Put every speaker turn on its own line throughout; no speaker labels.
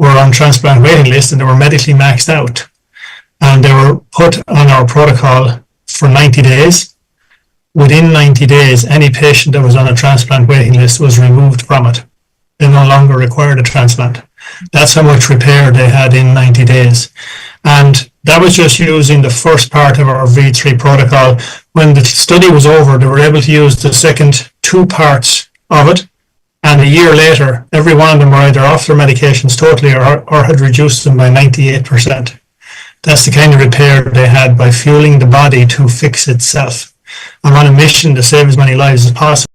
were on transplant waiting list and they were medically maxed out. And they were put on our protocol for 90 days. Within 90 days, any patient that was on a transplant waiting list was removed from it. They no longer required a transplant. That's how much repair they had in 90 days. And that was just using the first part of our V3 protocol. When the study was over, they were able to use the second two parts of it. And a year later, every one of them were either off their medications totally or had reduced them by 98%. That's the kind of repair they had by fueling the body to fix itself. I'm on a mission to save as many lives as possible.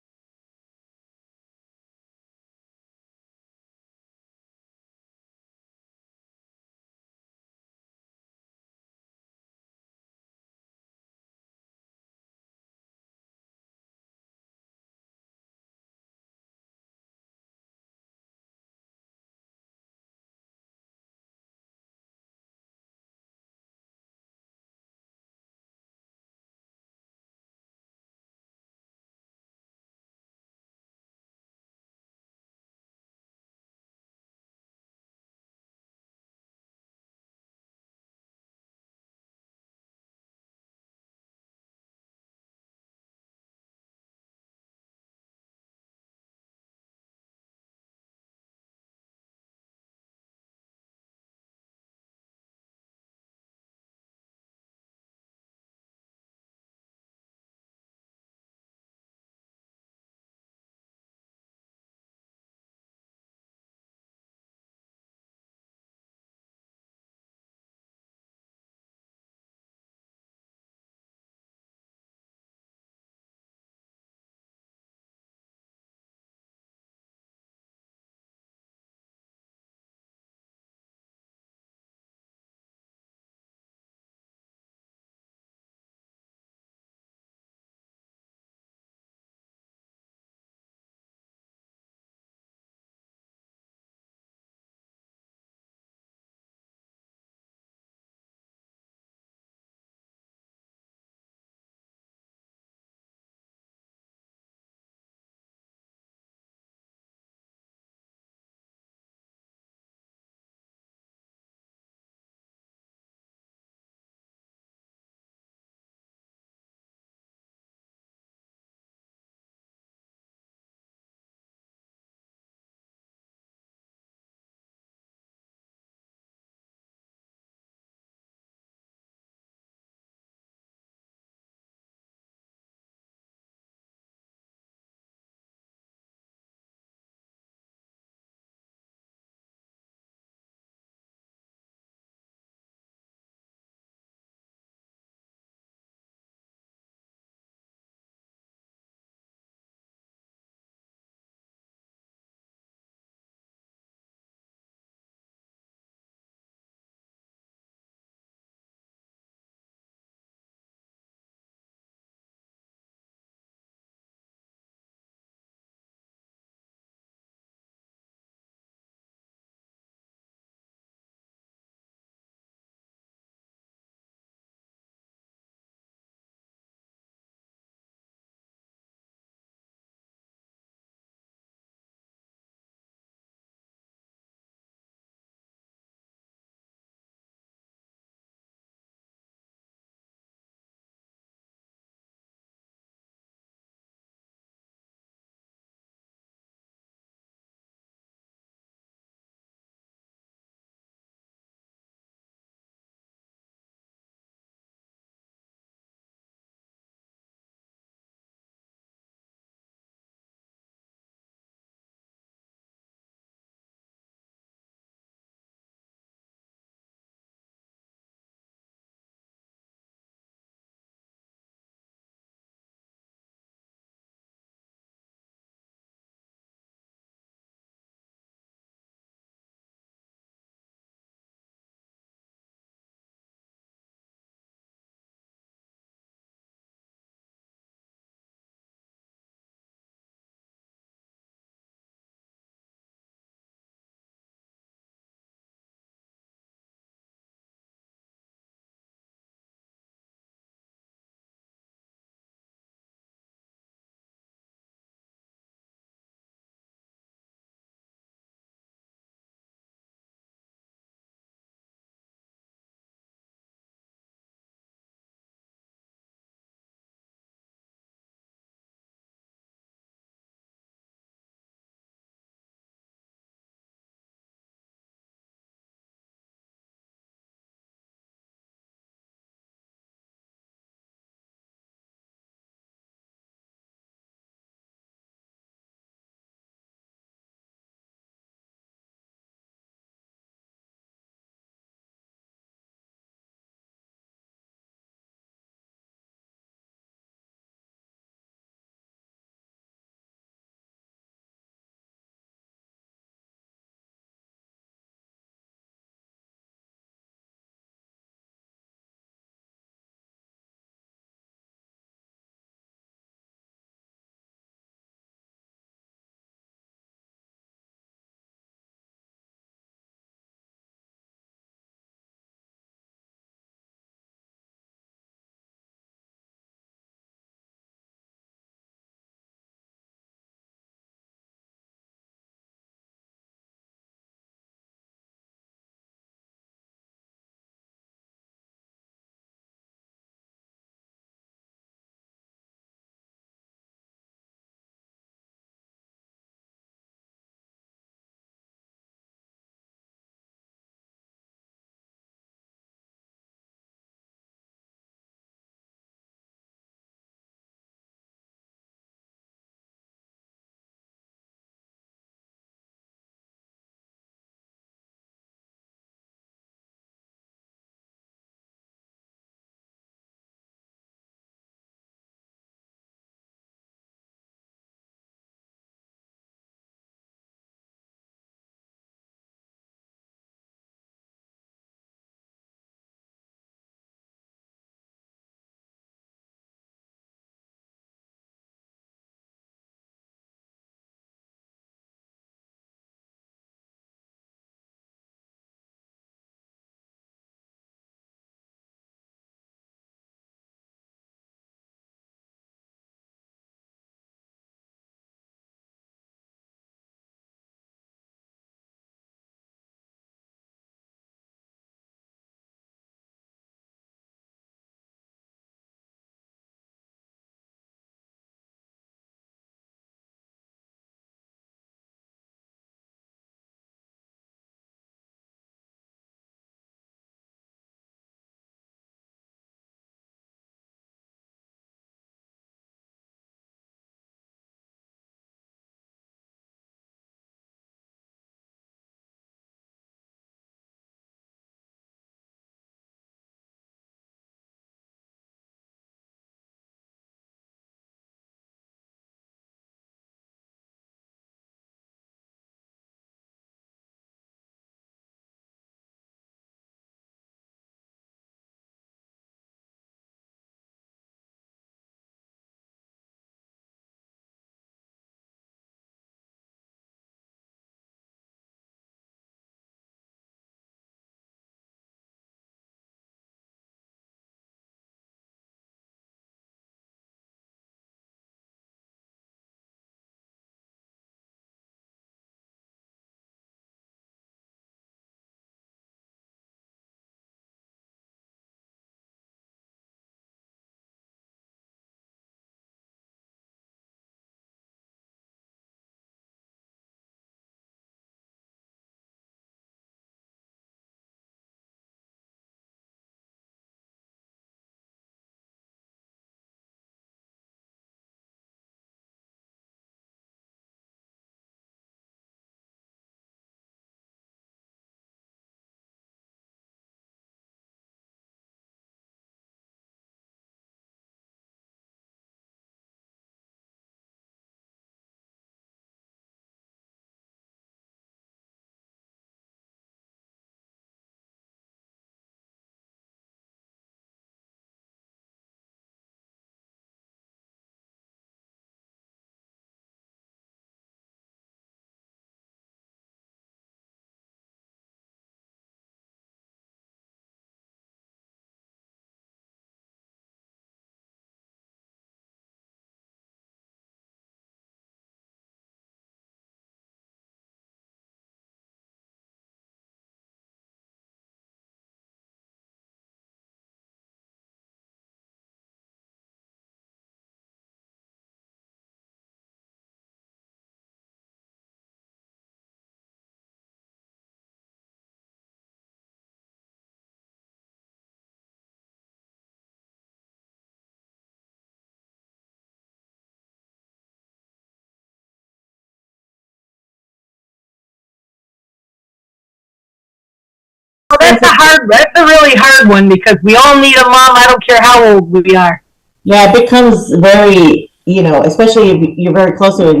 That's a really hard one because we all need a mom. I don't care how old we are.
Yeah, it becomes very, especially if you're very close to it,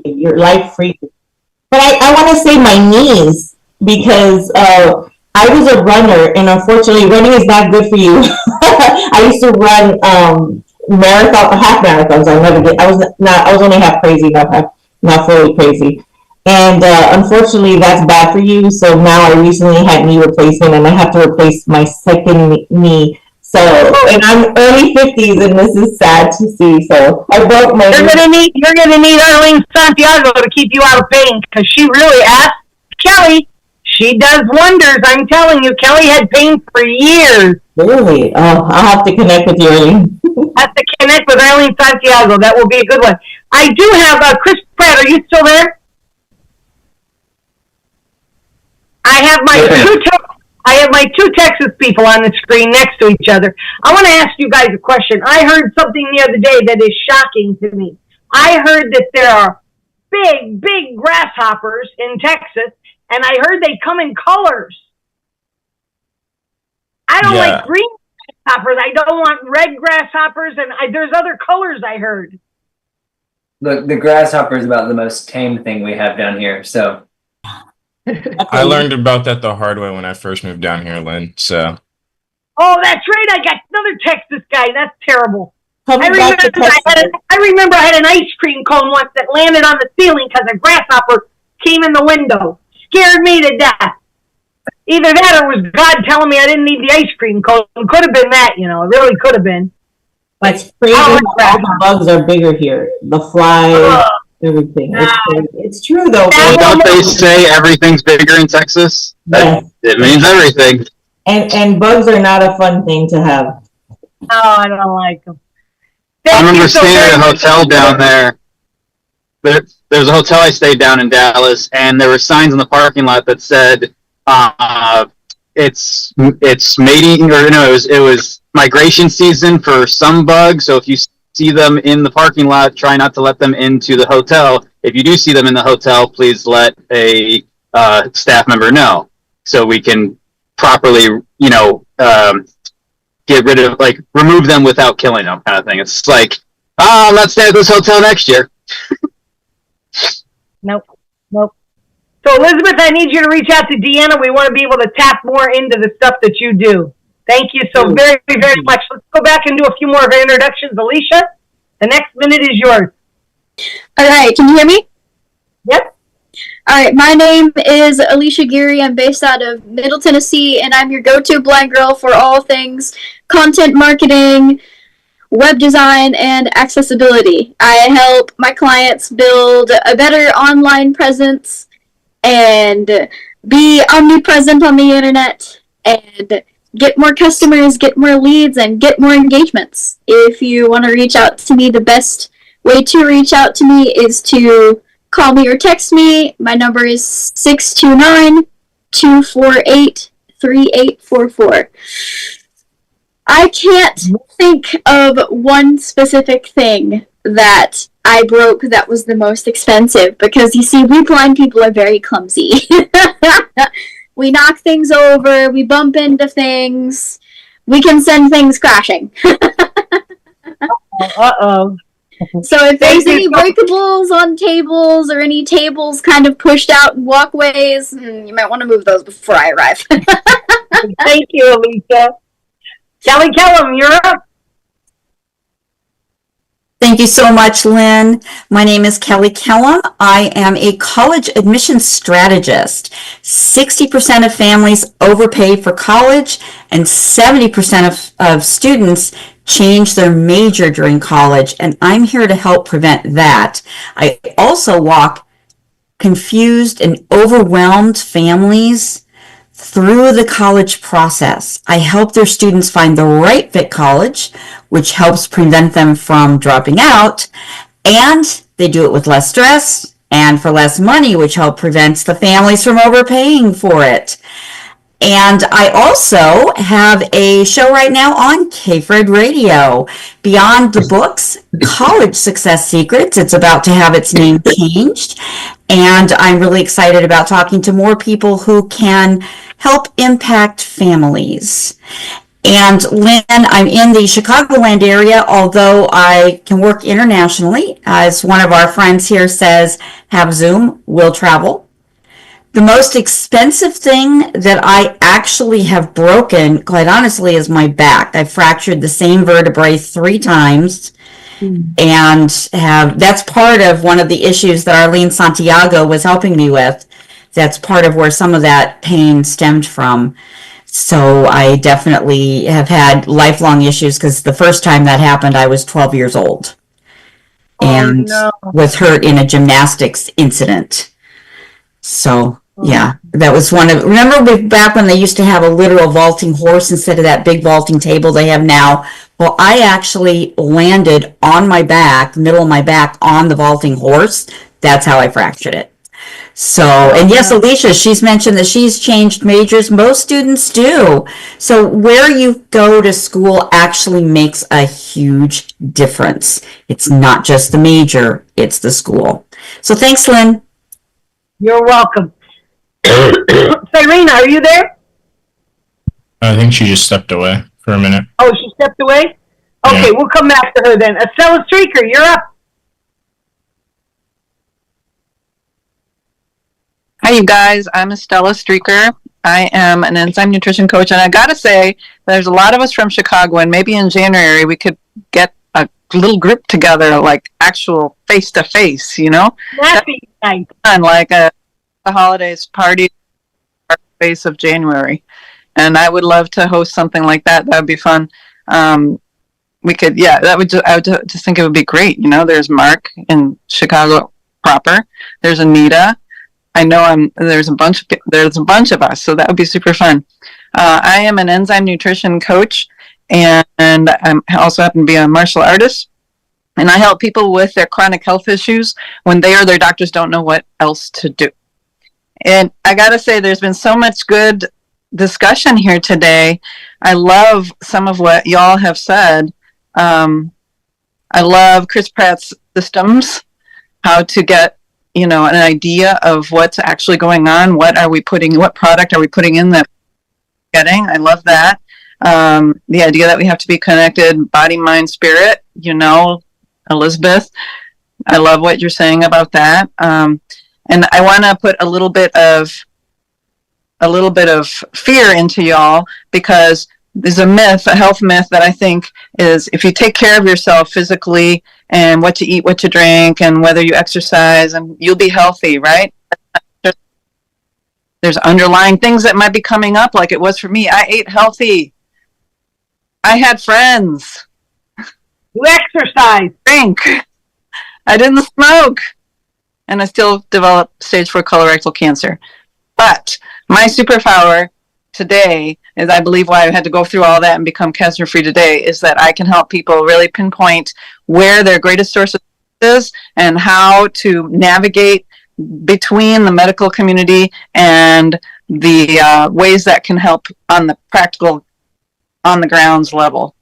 your life freezes. But I want to say my knees because I was a runner, and unfortunately, running is not good for you. I used to run half marathons. I was only half crazy, not fully crazy. And unfortunately, that's bad for you. So now I recently had knee replacement, and I have to replace my second knee. So, and I'm early 50s, and this is sad to see. So I broke my.
You're gonna need Arlene Santiago to keep you out of pain because she really asked Kelly. She does wonders. I'm telling you, Kelly had pain for years.
Really? Oh, I'll have to connect with you, Arlene.
Have to connect with Arlene Santiago. That will be a good one. I do have Chris Pratt. Are you still there? I have my two Texas people on the screen next to each other. I want to ask you guys a question. I heard something the other day that is shocking to me. I heard that there are big, big grasshoppers in Texas, and I heard they come in colors. I don't like green grasshoppers. I don't want red grasshoppers, and there's other colors I heard.
Look, the grasshopper is about the most tame thing we have down here, so.
I learned about that the hard way when I first moved down here, Lynn. So.
Oh, that's right. I got another Texas guy. That's terrible. I remember I had an ice cream cone once that landed on the ceiling because a grasshopper came in the window. Scared me to death. Either that or was God telling me I didn't need the ice cream cone. It could have been that, It really could have been.
But it's crazy how all the bugs are bigger here. The flies. Everything. It's true though.
Don't they say everything's bigger in Texas?
Yes.
It means everything.
And bugs are not a fun thing to have.
Oh, I don't like them.
I remember staying at a hotel down there. There's a hotel I stayed down in Dallas, and there were signs in the parking lot that said it's mating, or no, it was migration season for some bugs. So if you see them in the parking lot, try not to let them into the hotel. If you do see them in the hotel, please let a staff member know so we can properly, get rid of, remove them without killing them, kind of thing. It's like, I'm not staying at this hotel next year.
Nope. So Elizabeth, I need you to reach out to Deanna. We want to be able to tap more into the stuff that you do. Thank you so very, very much. Let's go back and do a few more of our introductions. Alicia, the next minute is yours.
All right. Can you hear me?
Yep.
All right. My name is Alicia Geary. I'm based out of Middle Tennessee, and I'm your go-to blind girl for all things content marketing, web design, and accessibility. I help my clients build a better online presence and be omnipresent on the internet and get more customers, get more leads, and get more engagements. If you want to reach out to me, the best way to reach out to me is to call me or text me. My number is 629-248-3844. I can't think of one specific thing that I broke that was the most expensive because, you see, we blind people are very clumsy. We knock things over, we bump into things, we can send things crashing.
Uh-oh.
So if there's any breakables on tables or any tables kind of pushed out in walkways, you might want to move those before I arrive.
Thank you, Alicia. Kelly Kellum, you're up.
Thank you so much, Lynn. My name is Kelly Kellum. I am a college admissions strategist. 60% of families overpay for college, and 70% of students change their major during college, and I'm here to help prevent that. I also walk confused and overwhelmed families through the college process. I help their students find the right fit college, which helps prevent them from dropping out, and they do it with less stress and for less money, which helps prevent the families from overpaying for it. And I also have a show right now on KFred Radio, Beyond the Books, College Success Secrets. It's about to have its name changed. And I'm really excited about talking to more people who can help impact families. And Lynn, I'm in the Chicagoland area, although I can work internationally. As one of our friends here says, have Zoom, will travel. The most expensive thing that I actually have broken, quite honestly, is my back. I fractured the same vertebrae 3 times. And that's part of one of the issues that Arlene Santiago was helping me with. That's part of where some of that pain stemmed from. So I definitely have had lifelong issues because the first time that happened, I was 12 years old and was hurt in a gymnastics incident. So, yeah, that was remember back when they used to have a literal vaulting horse instead of that big vaulting table they have now? Well, I actually landed on my back, middle of my back, on the vaulting horse. That's how I fractured it. So, and yes, Alicia, she's mentioned that she's changed majors. Most students do. So where you go to school actually makes a huge difference. It's not just the major, it's the school. So thanks, Lynn.
You're welcome. Cyrena, are you there?
I think she just stepped away for a minute.
Oh, she stepped away? Okay,
Yeah.
we'll come back to her then. Estella Streaker, you're up.
Hi, you guys. I'm Estella Streaker. I am an enzyme nutrition coach, and I gotta say, there's a lot of us from Chicago, and maybe in January we could get a little group together, like actual face-to-face, you know?
That'd be nice.
And like a holidays party face of January. And I would love to host something like that. That would be fun. We could, yeah, I would just think it would be great. You know, there's Mark in Chicago proper. There's Anita. I know there's a bunch of us, so that would be super fun. I am an enzyme nutrition coach, and I also happen to be a martial artist. And I help people with their chronic health issues when they or their doctors don't know what else to do. And I got to say, there's been so much good discussion here today. I love some of what y'all have said. I love Chris Pratt's systems, how to get, you know, an idea of what's actually going on. What product are we putting in that getting? I love that. The idea that we have to be connected, body, mind, spirit, you know, Elizabeth, I love what you're saying about that. And I want to put a little bit of fear into y'all, because there's a myth, a health myth that I think is, if you take care of yourself physically and what you eat, what you drink, and whether you exercise, and you'll be healthy, right? There's underlying things that might be coming up, like it was for me. I ate healthy. I had friends.
You exercise.
Drink. I didn't smoke. And I still developed stage 4 colorectal cancer. But my superpower today is, I believe why I had to go through all that and become cancer free today, is that I can help people really pinpoint where their greatest source is and how to navigate between the medical community and the ways that can help on the practical, on the grounds level.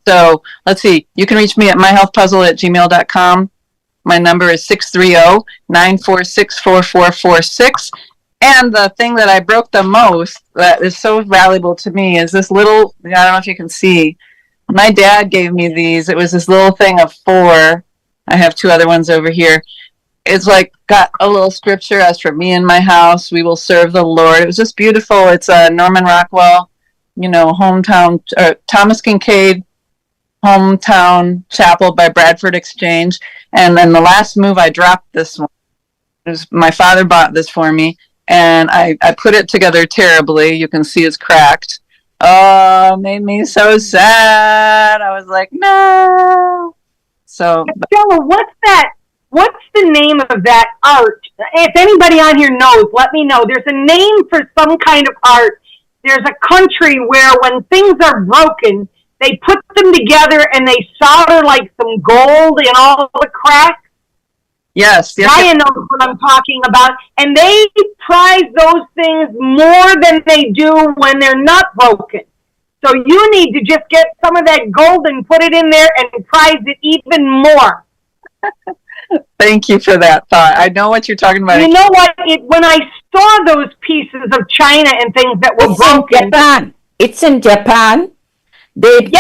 So let's see, you can reach me at myhealthpuzzle@gmail.com. My number is 630-946-4446. And the thing that I broke the most, that is so valuable to me, is this little, I don't know if you can see, my dad gave me these. It was this little thing of 4. I have 2 other ones over here. It's like got a little scripture, as for me and my house, we will serve the Lord. It was just beautiful. It's a Norman Rockwell, you know, hometown, Thomas Kincaid, Hometown Chapel by Bradford Exchange. And then the last move, I dropped this one. My father bought this for me, and I put it together terribly. You can see it's cracked. Oh, it made me so sad. I was like, no. So,
Stella, what's that? What's the name of that art? If anybody on here knows, let me know. There's a name for some kind of art. There's a country where when things are broken, they put them together and they solder like some gold in all the cracks.
Yes, yes.
Ryan knows what I'm talking about. And they prize those things more than they do when they're not broken. So you need to just get some of that gold and put it in there and prize it even more.
Thank you for that thought. I know what you're talking about.
You know what? When I saw those pieces of china and things that were broken.
In Japan. It's in Japan. They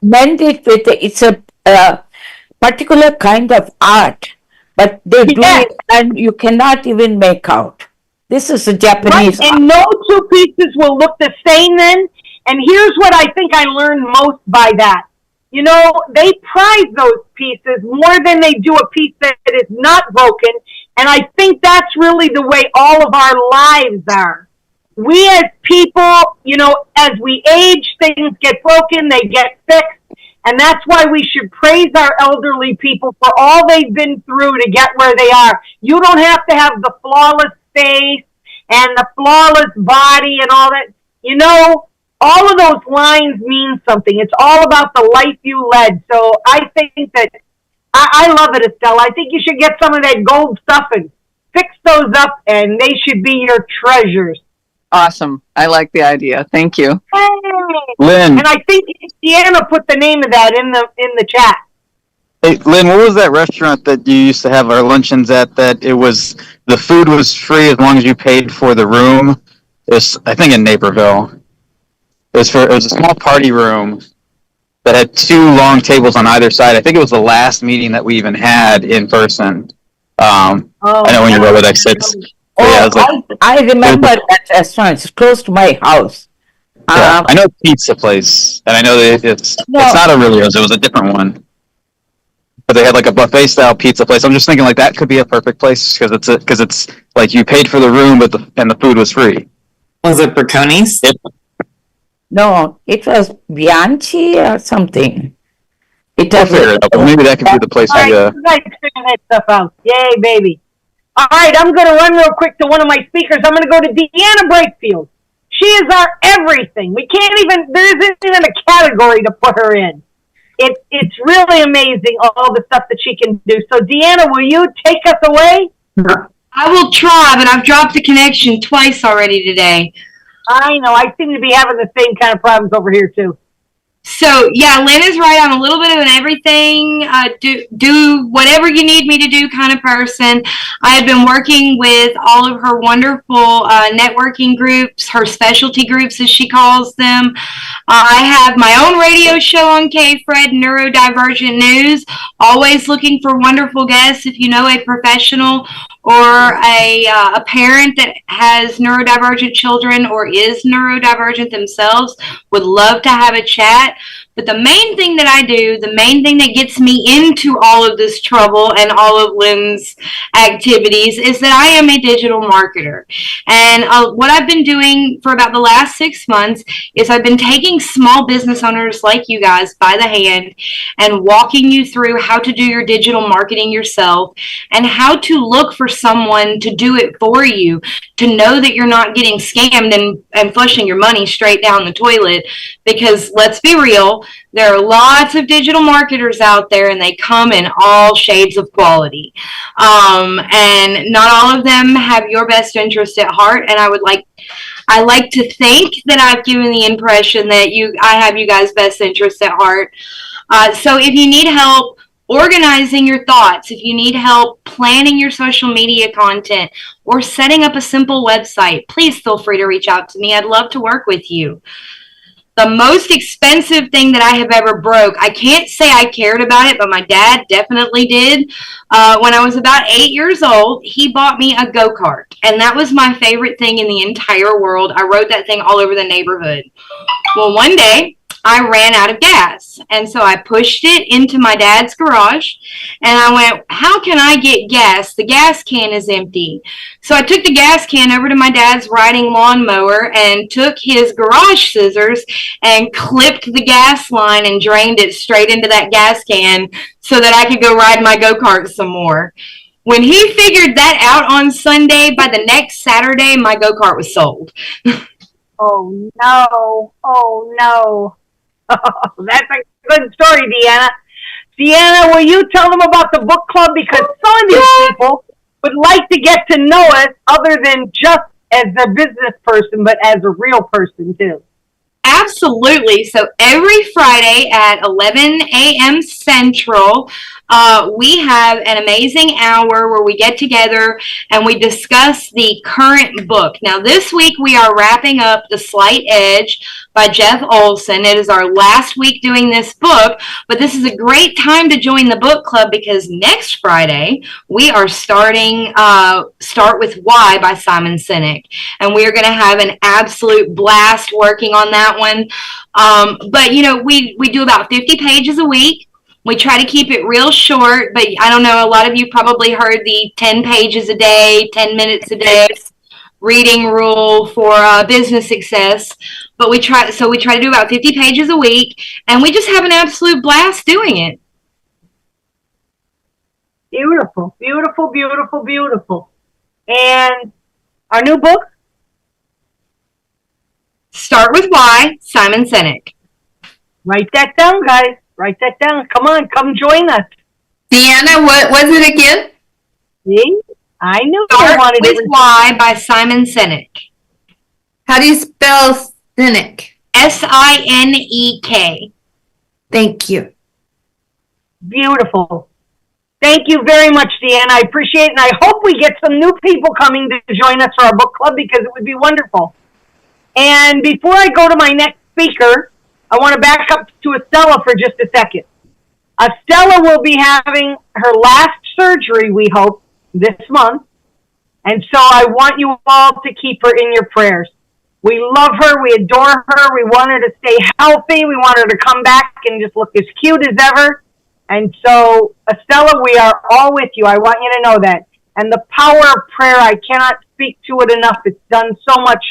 mend it with, it's a particular kind of art, but they do it and you cannot even make out. This is a Japanese
art. And no two pieces will look the same then. And here's what I think I learned most by that. You know, they prize those pieces more than they do a piece that is not broken. And I think that's really the way all of our lives are. We as people, you know, as we age, things get broken, they get fixed. And that's why we should praise our elderly people for all they've been through to get where they are. You don't have to have the flawless face and the flawless body and all that. You know, all of those lines mean something. It's all about the life you led. So I think that, I love it, Estelle. I think you should get some of that gold stuff and fix those up, and they should be your treasures.
Awesome. I like the idea. Thank you.
Hey.
Lynn.
And I think Deanna put the name of that in the chat.
Hey, Lynn, what was that restaurant that you used to have our luncheons at that the food was free as long as you paid for the room? It was, I think, in Naperville. It was a small party room that had 2 long tables on either side. I think it was the last meeting that we even had in person. I know when you go with X6.
I remember that restaurant. It's close to my house.
Yeah, I know a pizza place, and I know that it's not Aurelio's. It was a different one. But they had like a buffet style pizza place. I'm just thinking like that could be a perfect place because it's like you paid for the room, and the food was free.
Was it Berconi's?
No, it was Bianchi or something.
Maybe that could be the place.
All right, you guys figure that stuff out. Yay, baby. All right, I'm going to run real quick to one of my speakers. I'm going to go to Deanna Brakefield. She is our everything. There isn't even a category to put her in. It's really amazing, all the stuff that she can do. So, Deanna, will you take us away?
I will try, but I've dropped the connection twice already today.
I know. I seem to be having the same kind of problems over here, too.
So, yeah, Lynn is right. I'm a little bit of an everything, do whatever you need me to do kind of person. I have been working with all of her wonderful networking groups, her specialty groups, as she calls them. I have my own radio show on KFred, Neurodivergent News, always looking for wonderful guests. If you know a professional or a parent that has neurodivergent children or is neurodivergent themselves, would love to have a chat. But the main thing that I do, the main thing that gets me into all of this trouble and all of Lynn's activities is that I am a digital marketer. And what I've been doing for about the last 6 months is I've been taking small business owners like you guys by the hand and walking you through how to do your digital marketing yourself and how to look for someone to do it for you, to know that you're not getting scammed and flushing your money straight down the toilet. Because let's be real, there are lots of digital marketers out there and they come in all shades of quality. And not all of them have your best interest at heart. And I like to think that I've given the impression that I have you guys' best interest at heart. So if you need help organizing your thoughts, if you need help planning your social media content or setting up a simple website, please feel free to reach out to me. I'd love to work with you. The most expensive thing that I have ever broke, I can't say I cared about it, but my dad definitely did. When I was about 8 years old, he bought me a go-kart, and that was my favorite thing in the entire world. I rode that thing all over the neighborhood. Well, one day, I ran out of gas, and so I pushed it into my dad's garage, and I went, how can I get gas? The gas can is empty. So I took the gas can over to my dad's riding lawnmower and took his garage scissors and clipped the gas line and drained it straight into that gas can so that I could go ride my go-kart some more. When he figured that out on Sunday, by the next Saturday, my go-kart was sold.
Oh, no. Oh, no. Oh, that's a good story, Deanna. Deanna, will you tell them about the book club? Because some of these people would like to get to know us other than just as a business person, but as a real person too.
Absolutely. So every Friday at 11 a.m. Central, we have an amazing hour where we get together and we discuss the current book. Now, this week we are wrapping up The Slight Edge by Jeff Olson. It is our last week doing this book, but this is a great time to join the book club because next Friday we are starting Start With Why by Simon Sinek, and we are going to have an absolute blast working on that one. But you know, we do about 50 pages a week. We try to keep it real short, but I don't know, a lot of you probably heard the 10 pages a day, 10 minutes a day reading rule for business success. But we try to do about 50 pages a week, and we just have an absolute blast doing it.
Beautiful, beautiful, beautiful, beautiful. And our new book?
Start With Why, Simon Sinek.
Write that down, guys. Write that down. Come on, come join us.
Deanna, what was it again?
See? I knew
Start
I wanted
With Why by Simon Sinek.
How do you spell Sinek?
Sinek.
Thank you.
Beautiful. Thank you very much, Deanna. I appreciate it, and I hope we get some new people coming to join us for our book club because it would be wonderful. And before I go to my next speaker, I want to back up to Estella for just a second. Estella will be having her last surgery, we hope, this month. And so I want you all to keep her in your prayers. We love her. We adore her. We want her to stay healthy. We want her to come back and just look as cute as ever. And so, Estella, we are all with you. I want you to know that. And the power of prayer, I cannot speak to it enough. It's done so much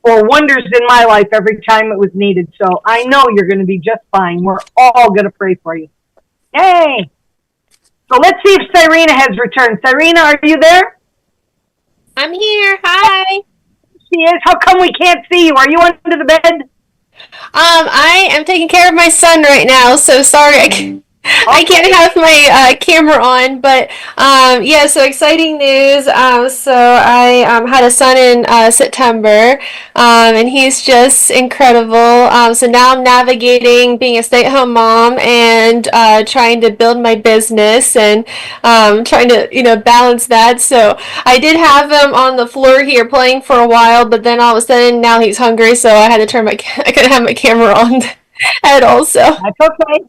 for wonders in my life every time it was needed. So I know you're going to be just fine. We're all going to pray for you. Yay! So let's see if Cyrena has returned. Cyrena, are you there?
I'm here. Hi.
She is. How come we can't see you? Are you under the bed?
I am taking care of my son right now, so sorry I can't have my camera on, but yeah, so exciting news. So I had a son in September, and he's just incredible. So now I'm navigating being a stay-at-home mom and trying to build my business and trying to, balance that. So I did have him on the floor here playing for a while, but then all of a sudden now he's hungry, so I had to I couldn't have my camera on at all. So
that's okay.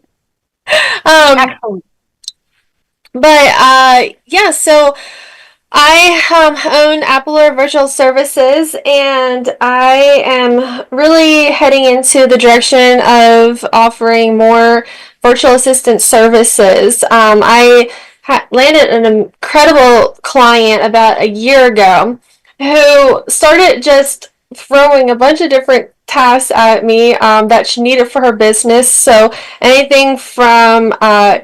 But yeah, so I own Apple Virtual Services, and I am really heading into the direction of offering more virtual assistant services. I landed an incredible client about a year ago who started just throwing a bunch of different tasks at me that she needed for her business. So anything from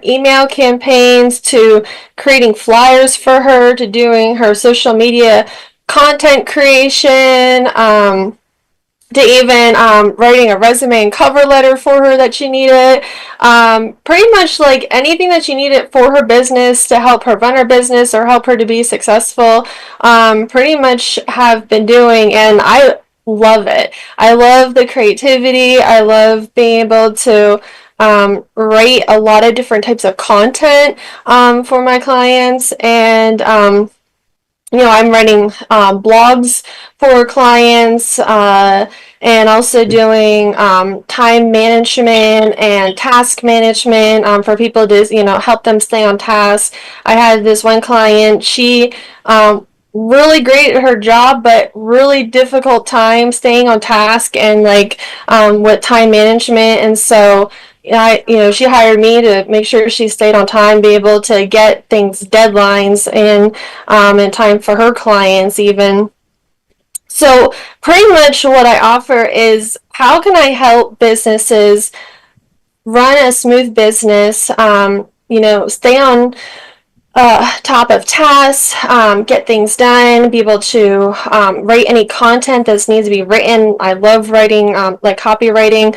email campaigns to creating flyers for her to doing her social media content creation to even writing a resume and cover letter for her that she needed. Pretty much like anything that she needed for her business to help her run her business or help her to be successful, pretty much have been doing, and I love it. I love the creativity. I love being able to write a lot of different types of content for my clients, and I'm writing blogs for clients and also doing time management and task management for people to help them stay on task. I had this one client, she really great at her job, but really difficult time staying on task and with time management. And so she hired me to make sure she stayed on time, be able to get things, deadlines in time for her clients even. So pretty much what I offer is how can I help businesses run a smooth business, stay on top of tasks, get things done, be able to write any content that needs to be written. I love writing copywriting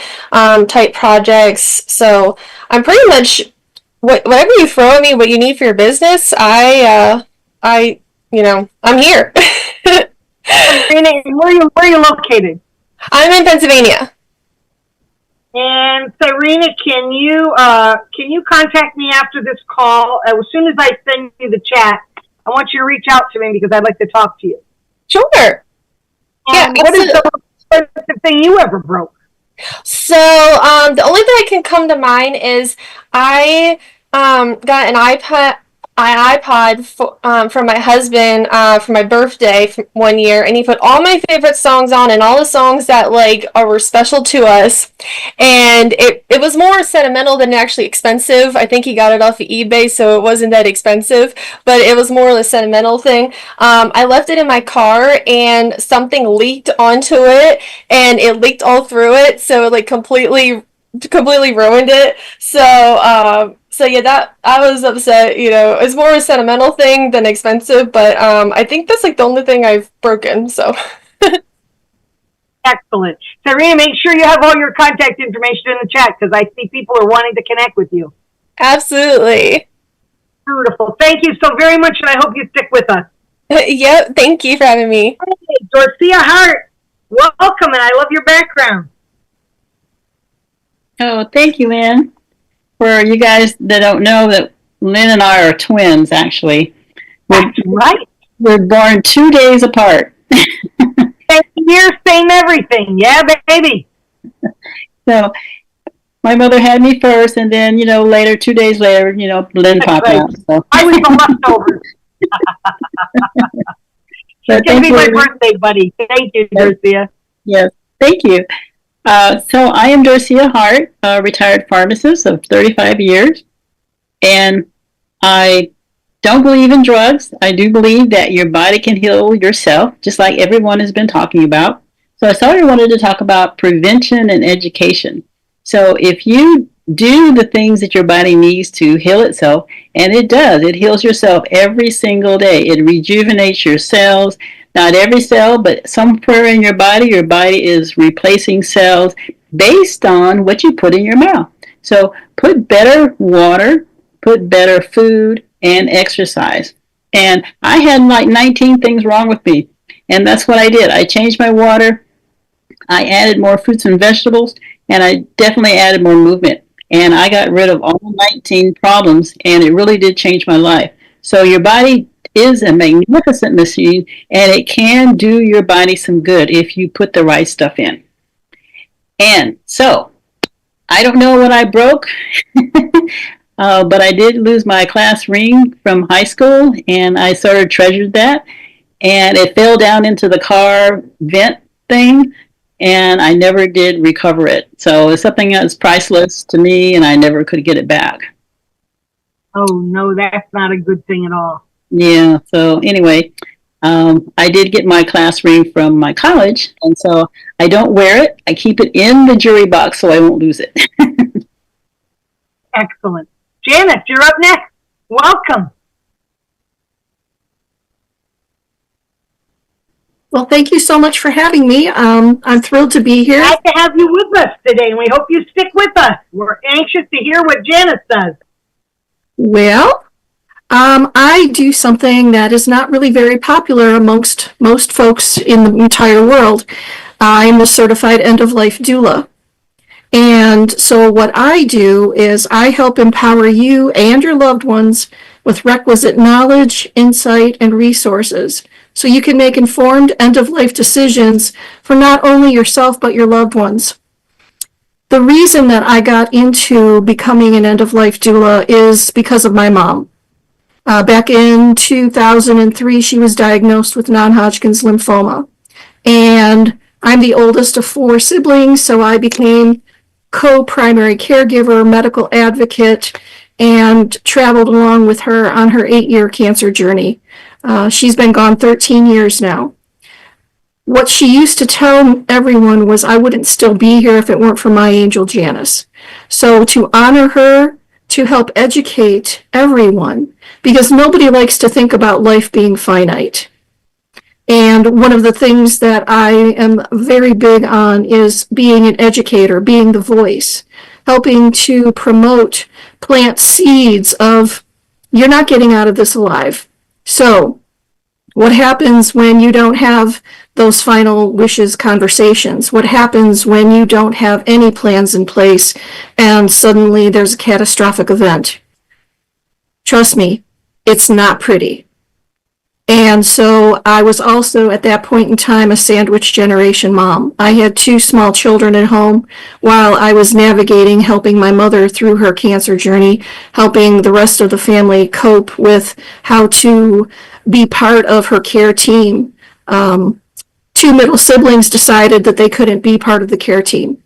type projects. So I'm pretty much whatever you throw at me, what you need for your business, I'm here.
Where are you located?
I'm in Pennsylvania.
And Serena, can you contact me after this call? As soon as I send you the chat, I want you to reach out to me because I'd like to talk to you.
Sure.
And what is the most expensive thing you ever broke?
So, the only thing that can come to mind is I got an iPod from my husband for my birthday one year, and he put all my favorite songs on and all the songs that were special to us, and it was more sentimental than actually expensive. I think he got it off of eBay, so it wasn't that expensive, but it was more of a sentimental thing. I left it in my car and something leaked onto it, and it leaked all through it, so it completely ruined it. So yeah, that I was upset. It's more a sentimental thing than expensive, but I think that's the only thing I've broken. So
excellent, Serena. Make sure you have all your contact information in the chat because I see people are wanting to connect with you.
Absolutely.
Beautiful. Thank you so very much, and I hope you stick with us.
Yep. Thank you for having me.
Hey, Dorothea Hart, welcome, and I love your background.
Oh, thank you, Lynn. For you guys that don't know, that Lynn and I are twins, actually.
That's right.
We're born 2 days apart.
Same year, same everything. Yeah, baby.
So my mother had me first, and then, later, 2 days later, Lynn popped out. So.
I was the leftover. It's going to be my birthday, buddy. Thank you, Dorothea.
Yes, thank you. So I am Dorothea Hart, a retired pharmacist of 35 years, and I don't believe in drugs. I do believe that your body can heal yourself, just like everyone has been talking about. So I started wanted to talk about prevention and education. So if you do the things that your body needs to heal itself, and it does, it heals yourself every single day. It rejuvenates your cells. Not every cell, but somewhere in your body is replacing cells based on what you put in your mouth. So put better water, put better food, and exercise. And I had 19 things wrong with me. And that's what I did. I changed my water. I added more fruits and vegetables, and I definitely added more movement. And I got rid of all 19 problems, and it really did change my life. So your body is a magnificent machine, and it can do your body some good if you put the right stuff in. And so, I don't know what I broke, but I did lose my class ring from high school, and I sort of treasured that, and it fell down into the car vent thing, and I never did recover it. So it's something that's priceless to me, and I never could get it back.
Oh, no, that's not a good thing at all.
Yeah, so anyway, I did get my class ring from my college, and so I don't wear it. I keep it in the jewelry box so I won't lose it.
Excellent. Janice, you're up next. Welcome.
Well, thank you so much for having me. I'm thrilled to be here.
Glad to have you with us today, and we hope you stick with us. We're anxious to hear what Janice does.
Well, I do something that is not really very popular amongst most folks in the entire world. I'm a certified end-of-life doula. And so what I do is I help empower you and your loved ones with requisite knowledge, insight, and resources so you can make informed end-of-life decisions for not only yourself but your loved ones. The reason that I got into becoming an end-of-life doula is because of my mom. Back in 2003, she was diagnosed with non-Hodgkin's lymphoma. And I'm the oldest of 4 siblings, so I became co-primary caregiver, medical advocate, and traveled along with her on her 8-year cancer journey. She's been gone 13 years now. What she used to tell everyone was I wouldn't still be here if it weren't for my angel Janice. So to honor her, to help educate everyone, because nobody likes to think about life being finite. And one of the things that I am very big on is being an educator, being the voice, helping to promote, plant seeds of, you're not getting out of this alive. So what happens when you don't have those final wishes conversations? What happens when you don't have any plans in place and suddenly there's a catastrophic event? Trust me, it's not pretty. And so I was also at that point in time a sandwich generation mom. I had 2 small children at home while I was navigating, helping my mother through her cancer journey, helping the rest of the family cope with how to be part of her care team. 2 middle siblings decided that they couldn't be part of the care team.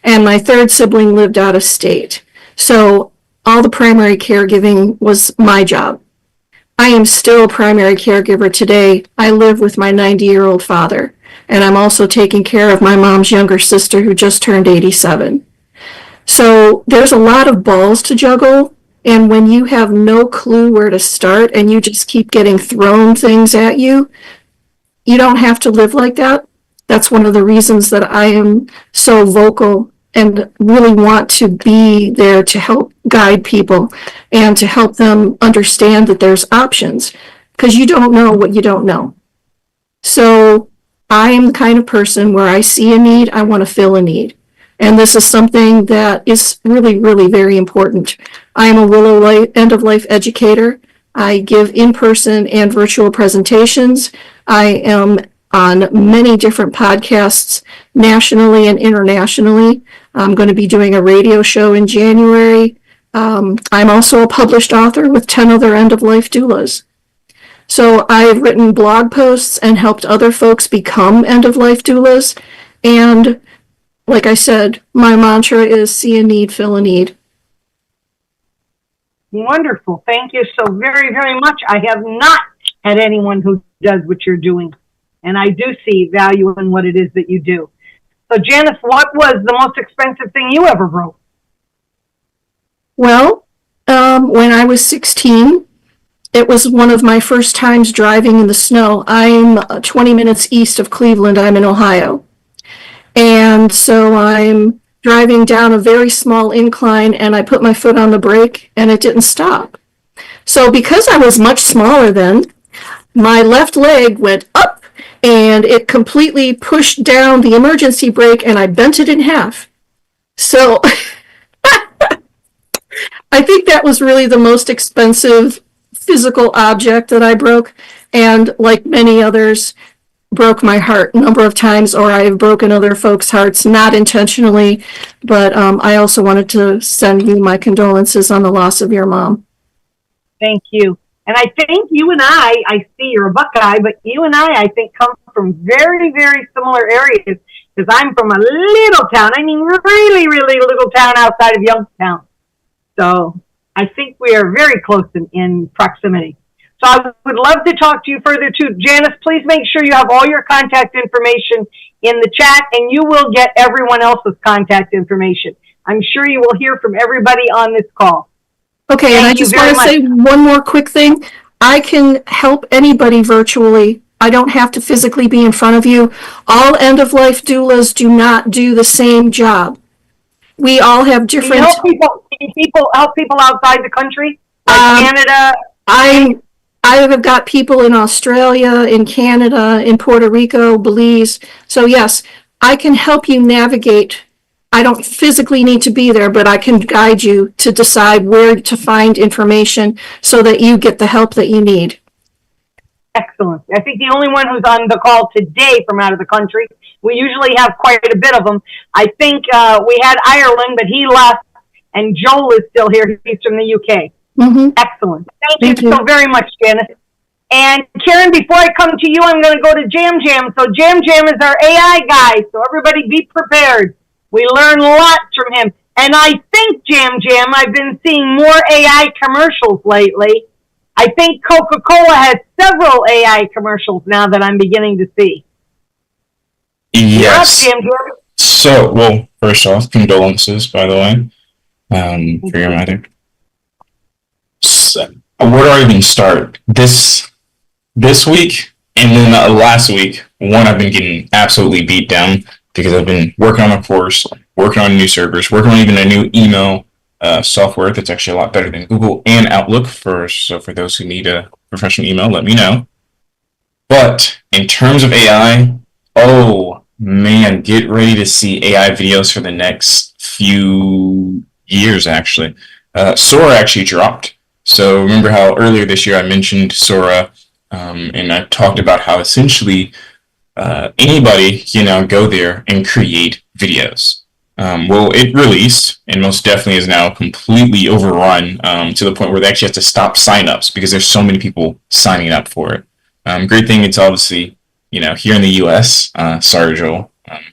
And my 3rd sibling lived out of state. So all the primary caregiving was my job. I am still a primary caregiver today. I live with my 90-year-old father, and I'm also taking care of my mom's younger sister who just turned 87. So there's a lot of balls to juggle, and when you have no clue where to start and you just keep getting thrown things at you, you don't have to live like that. That's one of the reasons that I am so vocal and really want to be there to help guide people and to help them understand that there's options, because you don't know what you don't know. So I am the kind of person where I see a need, I want to fill a need. And this is something that is really, really very important. I am a Willow end of life educator. I give in-person and virtual presentations. I am on many different podcasts nationally and internationally. I'm going to be doing a radio show in January. I'm also a published author with 10 other end-of-life doulas. So I've written blog posts and helped other folks become end-of-life doulas. And like I said, my mantra is see a need, fill a need.
Wonderful. Thank you so very, very much. I have not had anyone who does what you're doing, and I do see value in what it is that you do. So Janice, what was the most expensive thing you ever broke?
Well, when I was 16, it was one of my first times driving in the snow. I'm 20 minutes east of Cleveland. I'm in Ohio. And so I'm driving down a very small incline and I put my foot on the brake and it didn't stop. So because I was much smaller then, my left leg went up and it completely pushed down the emergency brake and I bent it in half. So I think that was really the most expensive physical object that I broke, and like many others, broke my heart a number of times, or I have broken other folks' hearts, not intentionally, but I also wanted to send you my condolences on the loss of your mom.
Thank you. And I think you and I see you're a Buckeye, but you and I think, come from very, very similar areas, because I'm from a little town. I mean, really, really little town outside of Youngstown. So I think we are very close in proximity. So I would love to talk to you further too. Janice, please make sure you have all your contact information in the chat, and you will get everyone else's contact information. I'm sure you will hear from everybody on this call.
Okay, and I just want to say one more quick thing. I can help anybody virtually. I don't have to physically be in front of you. All end-of-life doulas do not do the same job. We all have different...
Can you help people outside the country? Like Canada?
I have got people in Australia, in Canada, in Puerto Rico, Belize. So yes, I can help you navigate. I don't physically need to be there, but I can guide you to decide where to find information so that you get the help that you need.
Excellent. I think the only one who's on the call today from out of the country, we usually have quite a bit of them. I think we had Ireland, but he left, and Joel is still here. He's from the UK.
Mm-hmm.
Excellent. Thank you so very much, Janice. And Karen, before I come to you, I'm going to go to Jam Jam. So Jam Jam is our AI guy, so everybody be prepared. We learn lots from him. And I think, Jam Jam, I've been seeing more AI commercials lately. I think Coca-Cola has several AI commercials now that I'm beginning to see.
Yes.
You're up, Jam Jam.
So, well, first off, condolences, by the way, for your mother. So, where do I even start? This week and then last week, one, I've been getting absolutely beat down because I've been working on a course, working on new servers, working on even a new email software that's actually a lot better than Google and Outlook. So for those who need a professional email, let me know. But in terms of AI, oh man, get ready to see AI videos for the next few years, actually. Sora actually dropped. So remember how earlier this year I mentioned Sora, and I talked about how essentially anybody can now go there and create videos. Well, it released and most definitely is now completely overrun to the point where they actually have to stop signups because there's so many people signing up for it. Great thing, it's obviously, here in the US, sorry, Joel,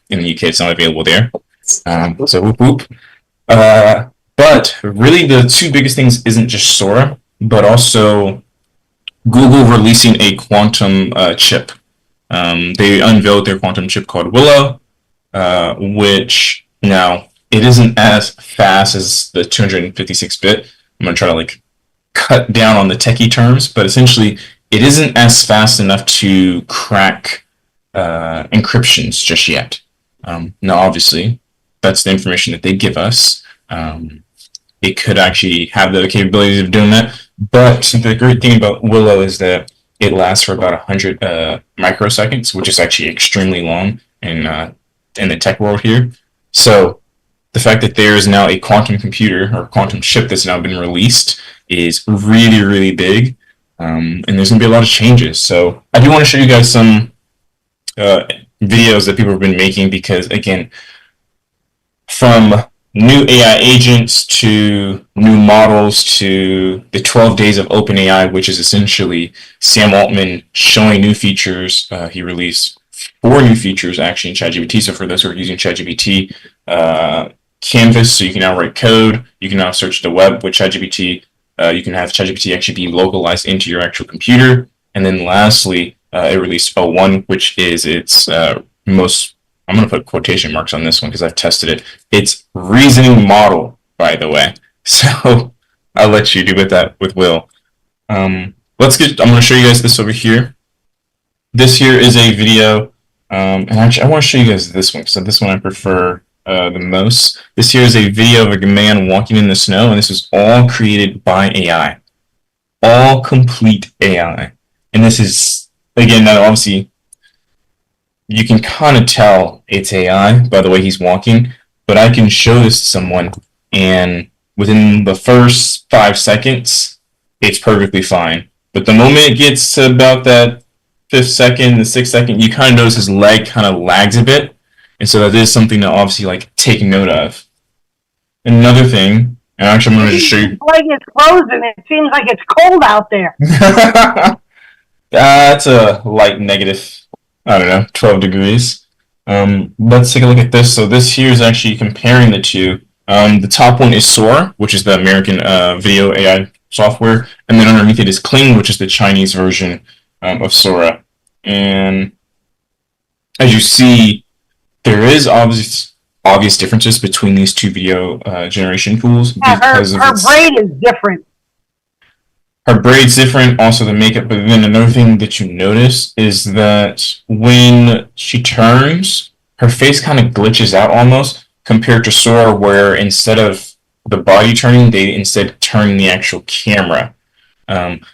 in the UK it's not available there. So whoop whoop. But really the two biggest things isn't just Sora, but also Google releasing a quantum chip. They unveiled their quantum chip called Willow, which now it isn't as fast as the 256-bit. I'm going to try to cut down on the techie terms, but essentially it isn't as fast enough to crack encryptions just yet. Now, obviously, that's the information that they give us. It could actually have the capabilities of doing that, but the great thing about Willow is that it lasts for about 100 microseconds, which is actually extremely long in the tech world here. So the fact that there is now a quantum computer or quantum chip that's now been released is really, really big. And there's going to be a lot of changes. So I do want to show you guys some videos that people have been making because, again, from new AI agents to new models to the 12 days of OpenAI, which is essentially Sam Altman showing new features. He released 4 new features actually in ChatGPT. So for those who are using ChatGPT, Canvas, so you can now write code. You can now search the web with ChatGPT. You can have ChatGPT actually be localized into your actual computer. And then lastly, it released O1, which is its most, I'm going to put quotation marks on this one because I've tested it. It's reasoning model, by the way. So I'll let you do with that with Will. I'm going to show you guys this over here. This here is a video, and actually I want to show you guys this one because this one I prefer the most. This here is a video of a man walking in the snow, and this is all created by AI. All complete AI. And this is, again, now obviously, you can kind of tell it's AI by the way he's walking, but I can show this to someone, and within the first 5 seconds, it's perfectly fine. But the moment it gets to about that 5th second, the 6th second, you kind of notice his leg kind of lags a bit. And so that is something to obviously take note of. Another thing, and actually I'm going to just show you.
Like it's frozen. It seems like it's cold out there.
That's a light negative, I don't know, 12 degrees. Let's take a look at this. So this here is actually comparing the two. The top one is Sora, which is the American video AI software. And then underneath it is Kling, which is the Chinese version of Sora. And as you see, there is obvious differences between these two video generation tools.
Yeah, her braid is different.
Her braid's different, also the makeup, but then another thing that you notice is that when she turns, her face kind of glitches out almost, compared to Sora, where instead of the body turning, they instead turn the actual camera.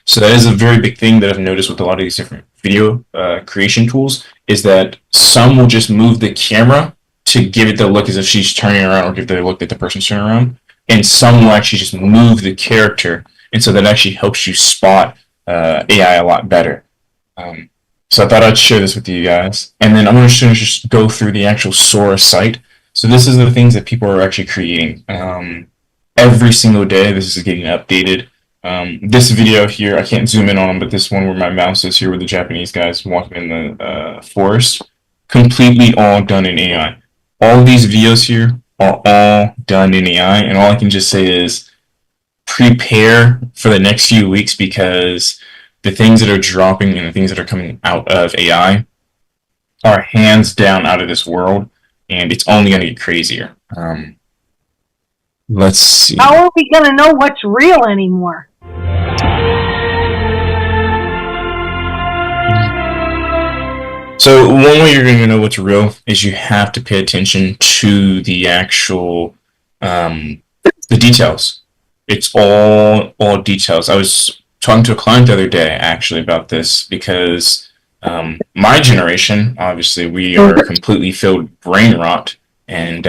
So that is a very big thing that I've noticed with a lot of these different video creation tools, is that some will just move the camera to give it the look as if she's turning around or give the look that the person's turning around, and some will actually just move the character, and so that actually helps you spot AI a lot better. So I thought I'd share this with you guys, and then I'm going to just go through the actual Sora site. So this is the things that people are actually creating every single day. This is getting updated. This video here, I can't zoom in on them, but this one where my mouse is here with the Japanese guys walking in the forest, completely all done in AI. All these videos here are all done in AI, and all I can just say is prepare for the next few weeks, because the things that are dropping and the things that are coming out of AI are hands down out of this world, and it's only going to get crazier. Let's see.
How are we going to know what's real anymore?
So one way you're going to know what's real is you have to pay attention to the actual the details. It's all details. I was talking to a client the other day actually about this because my generation, obviously, we are completely filled brain rot, and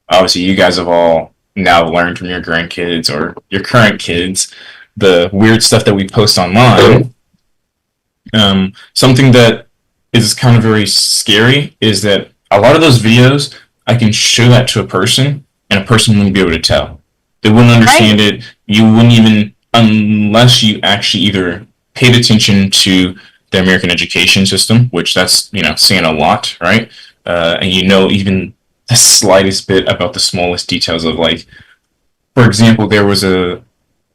obviously you guys have all now learned from your grandkids or your current kids the weird stuff that we post online. Something that is kind of very scary is that a lot of those videos, I can show that to a person and a person wouldn't be able to tell. They wouldn't understand it. You wouldn't even, unless you actually either paid attention to the American education system, which that's, saying a lot, right? And even the slightest bit about the smallest details of, like, for example, there was the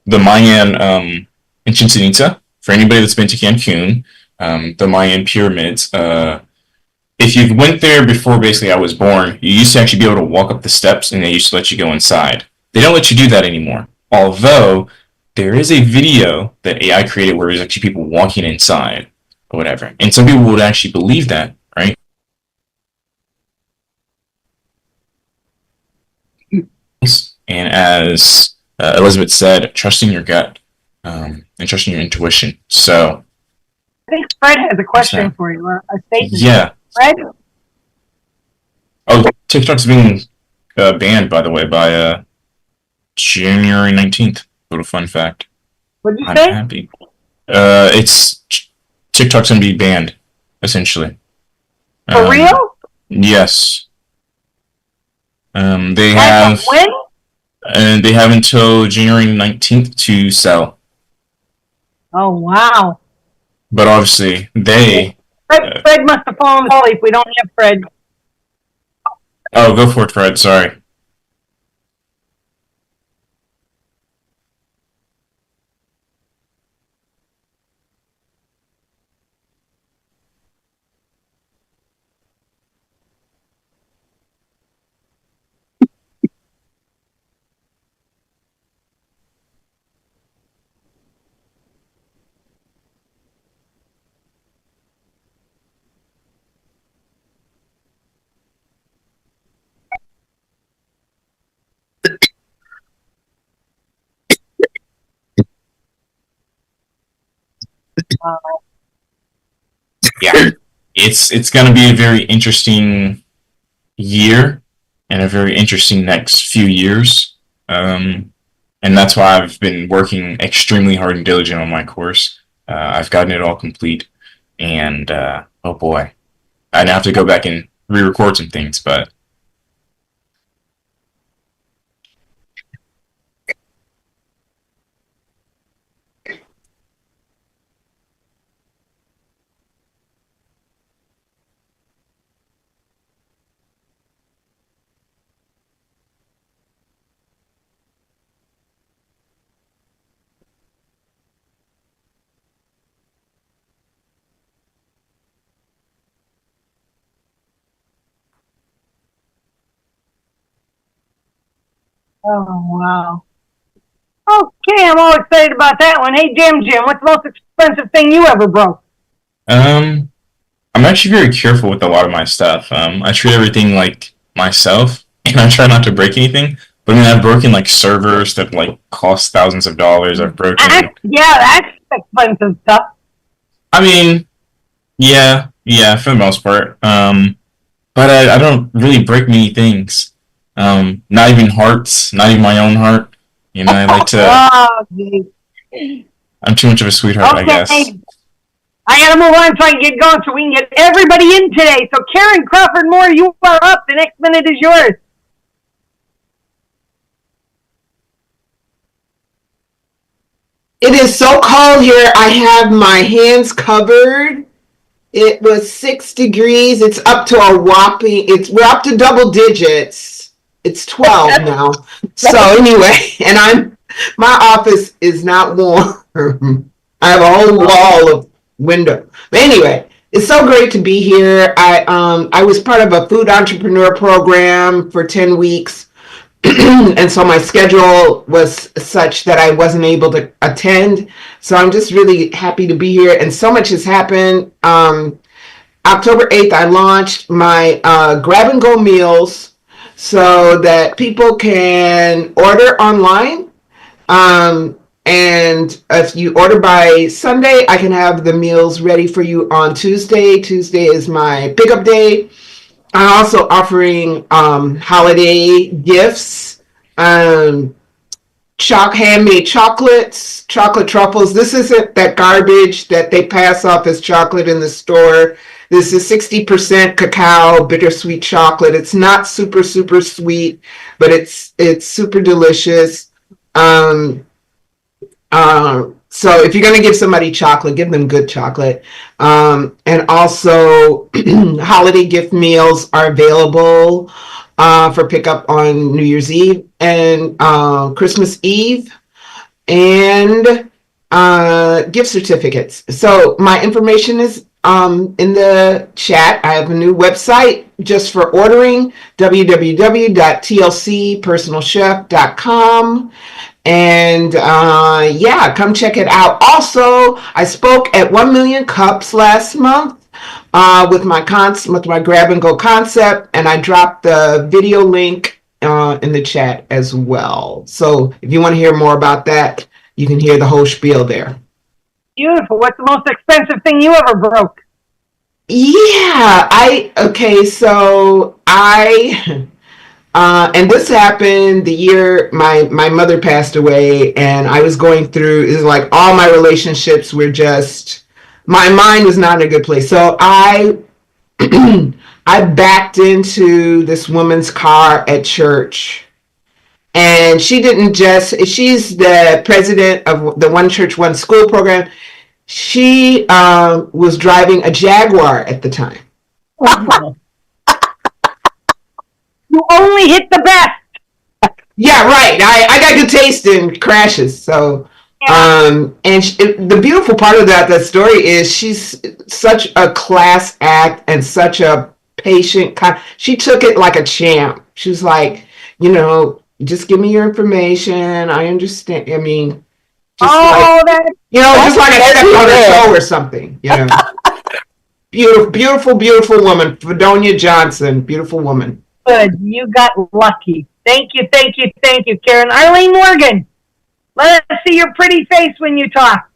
Mayan in Chichen Itza. For anybody that's been to Cancun, the Mayan pyramids, if you went there before basically I was born, you used to actually be able to walk up the steps and they used to let you go inside. They don't let you do that anymore. Although there is a video that AI created where there's actually people walking inside or whatever. And some people would actually believe that, right? And as Elizabeth said, trusting your gut and trusting your intuition. So
I think Fred has a question for you, a statement.
Yeah.
Fred?
Oh, TikTok's being banned, by the way, by January 19th. Little fun fact.
What'd you
I'm
say?
happy. TikTok's gonna be banned, essentially.
For real?
Yes. They have
when?
And they have until January 19th to sell.
Oh wow.
But obviously they
Fred must have fallen asleep. We don't have Fred.
Oh, go for it, Fred, sorry. Yeah, it's going to be a very interesting year and a very interesting next few years. And that's why I've been working extremely hard and diligent on my course. I've gotten it all complete, and oh boy, I'd have to go back and re-record some things, but
Oh wow. Okay, I'm all excited about that one. Hey Jim, what's the most expensive thing you ever broke?
I'm actually very careful with a lot of my stuff. I treat everything like myself, and I try not to break anything. But I mean, I've broken like servers that like cost thousands of dollars. I've broken.
That's expensive stuff.
I mean, yeah, for the most part. But I don't really break many things. Not even hearts, not even my own heart. I like to. I'm too much of a sweetheart, I guess.
I gotta move on so I can get going so we can get everybody in today. So Karen Crawford Moore, you are up. The next minute is yours.
It is so cold here. I have my hands covered. It was 6 degrees. It's up to a whopping, we're up to double digits. It's 12 now. So anyway, and my office is not warm. I have a whole wall of window. But anyway, it's so great to be here. I was part of a food entrepreneur program for 10 weeks. And so my schedule was such that I wasn't able to attend. So I'm just really happy to be here. And so much has happened. October 8th, I launched my grab and go meals so that people can order online. And if you order by Sunday, I can have the meals ready for you on Tuesday. Tuesday is my pickup day. I'm also offering holiday gifts, handmade chocolates, chocolate truffles. This isn't that garbage that they pass off as chocolate in the store. This is 60% cacao, bittersweet chocolate. It's not super, super sweet, but it's super delicious. So if you're going to give somebody chocolate, give them good chocolate. And also holiday gift meals are available for pickup on New Year's Eve and Christmas Eve, and gift certificates. So my information is in the chat. I have a new website just for ordering, www.tlcpersonalchef.com. And yeah, come check it out. Also, I spoke at 1 Million Cups last month with my grab and go concept, and I dropped the video link in the chat as well. So if you want to hear more about that, you can hear the whole spiel there.
Beautiful. What's the most expensive thing you ever broke?
Yeah, and this happened the year my mother passed away, and I was going through, it was like all my relationships were just, my mind was not in a good place. So I backed into this woman's car at church, and she's the president of the One Church, One School program. She was driving a Jaguar at the time.
Oh. You only hit the best.
Yeah, right. I got good taste in crashes. So, and the beautiful part of that story is she's such a class act and such a patient. She took it like a champ. She was like, just give me your information. I understand. I mean, just like I stepped on her toe or something. Beautiful, beautiful woman, Fredonia Johnson. Beautiful woman.
Good. You got lucky. Thank you, Karen. Arlene Morgan, let us see your pretty face when you talk.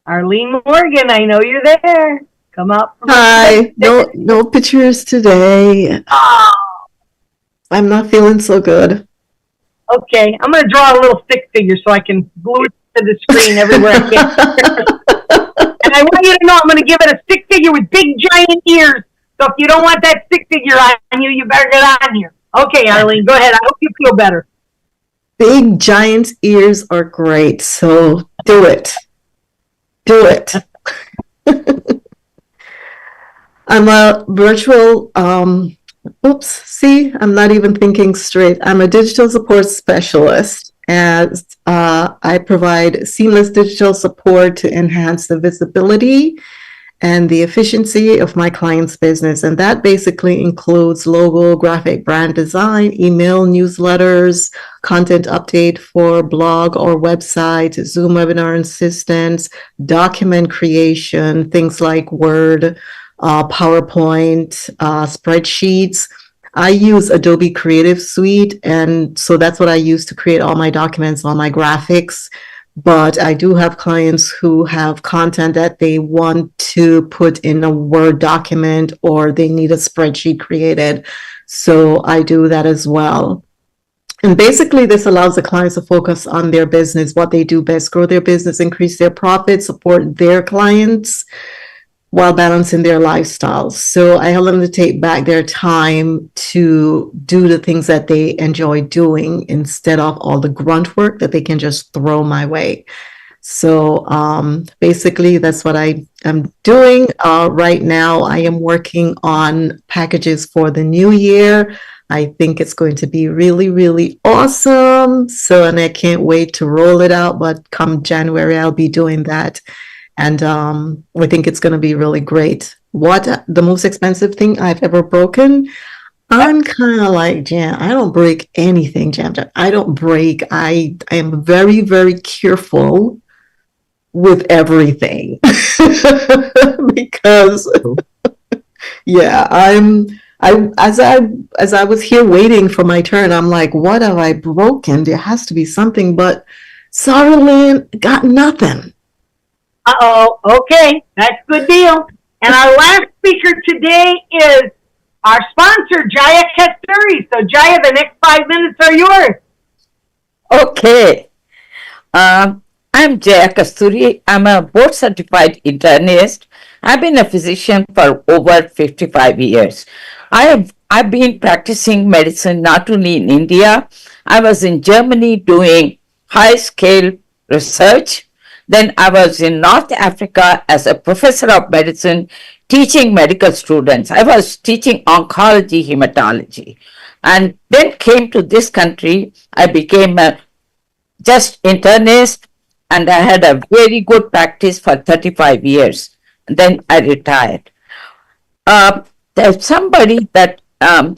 Arlene Morgan, I know you're there. Come up.
Hi. No pictures today.
Oh.
I'm not feeling so good.
Okay, I'm going to draw a little stick figure so I can glue it to the screen everywhere I can. And I want you to know I'm going to give it a stick figure with big giant ears. So if you don't want that stick figure on you, you better get on here. Okay, Arlene, go ahead. I hope you feel better.
Big giant ears are great, so do it. Do it. I'm a virtual, I'm not even thinking straight. I'm a digital support specialist, as I provide seamless digital support to enhance the visibility and the efficiency of my client's business. And that basically includes logo, graphic brand design, email newsletters, content update for blog or website, Zoom webinar assistance, document creation, things like Word, PowerPoint, spreadsheets. I use Adobe Creative Suite, and so that's what I use to create all my documents, all my graphics. But I do have clients who have content that they want to put in a Word document, or they need a spreadsheet created. So I do that as well. And basically, this allows the clients to focus on their business, what they do best, grow their business, increase their profit, support their clients, while balancing their lifestyles. So I help them to take back their time to do the things that they enjoy doing instead of all the grunt work that they can just throw my way. So basically, that's what I am doing. Right now, I am working on packages for the new year. I think it's going to be really, really awesome. And I can't wait to roll it out. But come January, I'll be doing that. And I think it's going to be really great. What the most expensive thing I've ever broken? I'm kind of like Jam. I don't break anything, Jam. I don't break. I am very, very careful with everything. Because yeah, as I was here waiting for my turn, I'm like, what have I broken? There has to be something, but Sarah Lynn got nothing.
Uh-oh, okay, that's a good deal. And our last speaker today is our sponsor, Jaya Kasturi. So Jaya, the next 5 minutes are yours.
Okay. I'm Jaya Kasturi. I'm a board certified internist. I've been a physician for over 55 years. I've been practicing medicine not only in India. I was in Germany doing high scale research. Then I was in North Africa as a professor of medicine teaching medical students. I was teaching oncology, hematology. And then came to this country. I became a just internist, and I had a very good practice for 35 years. And then I retired. There's somebody that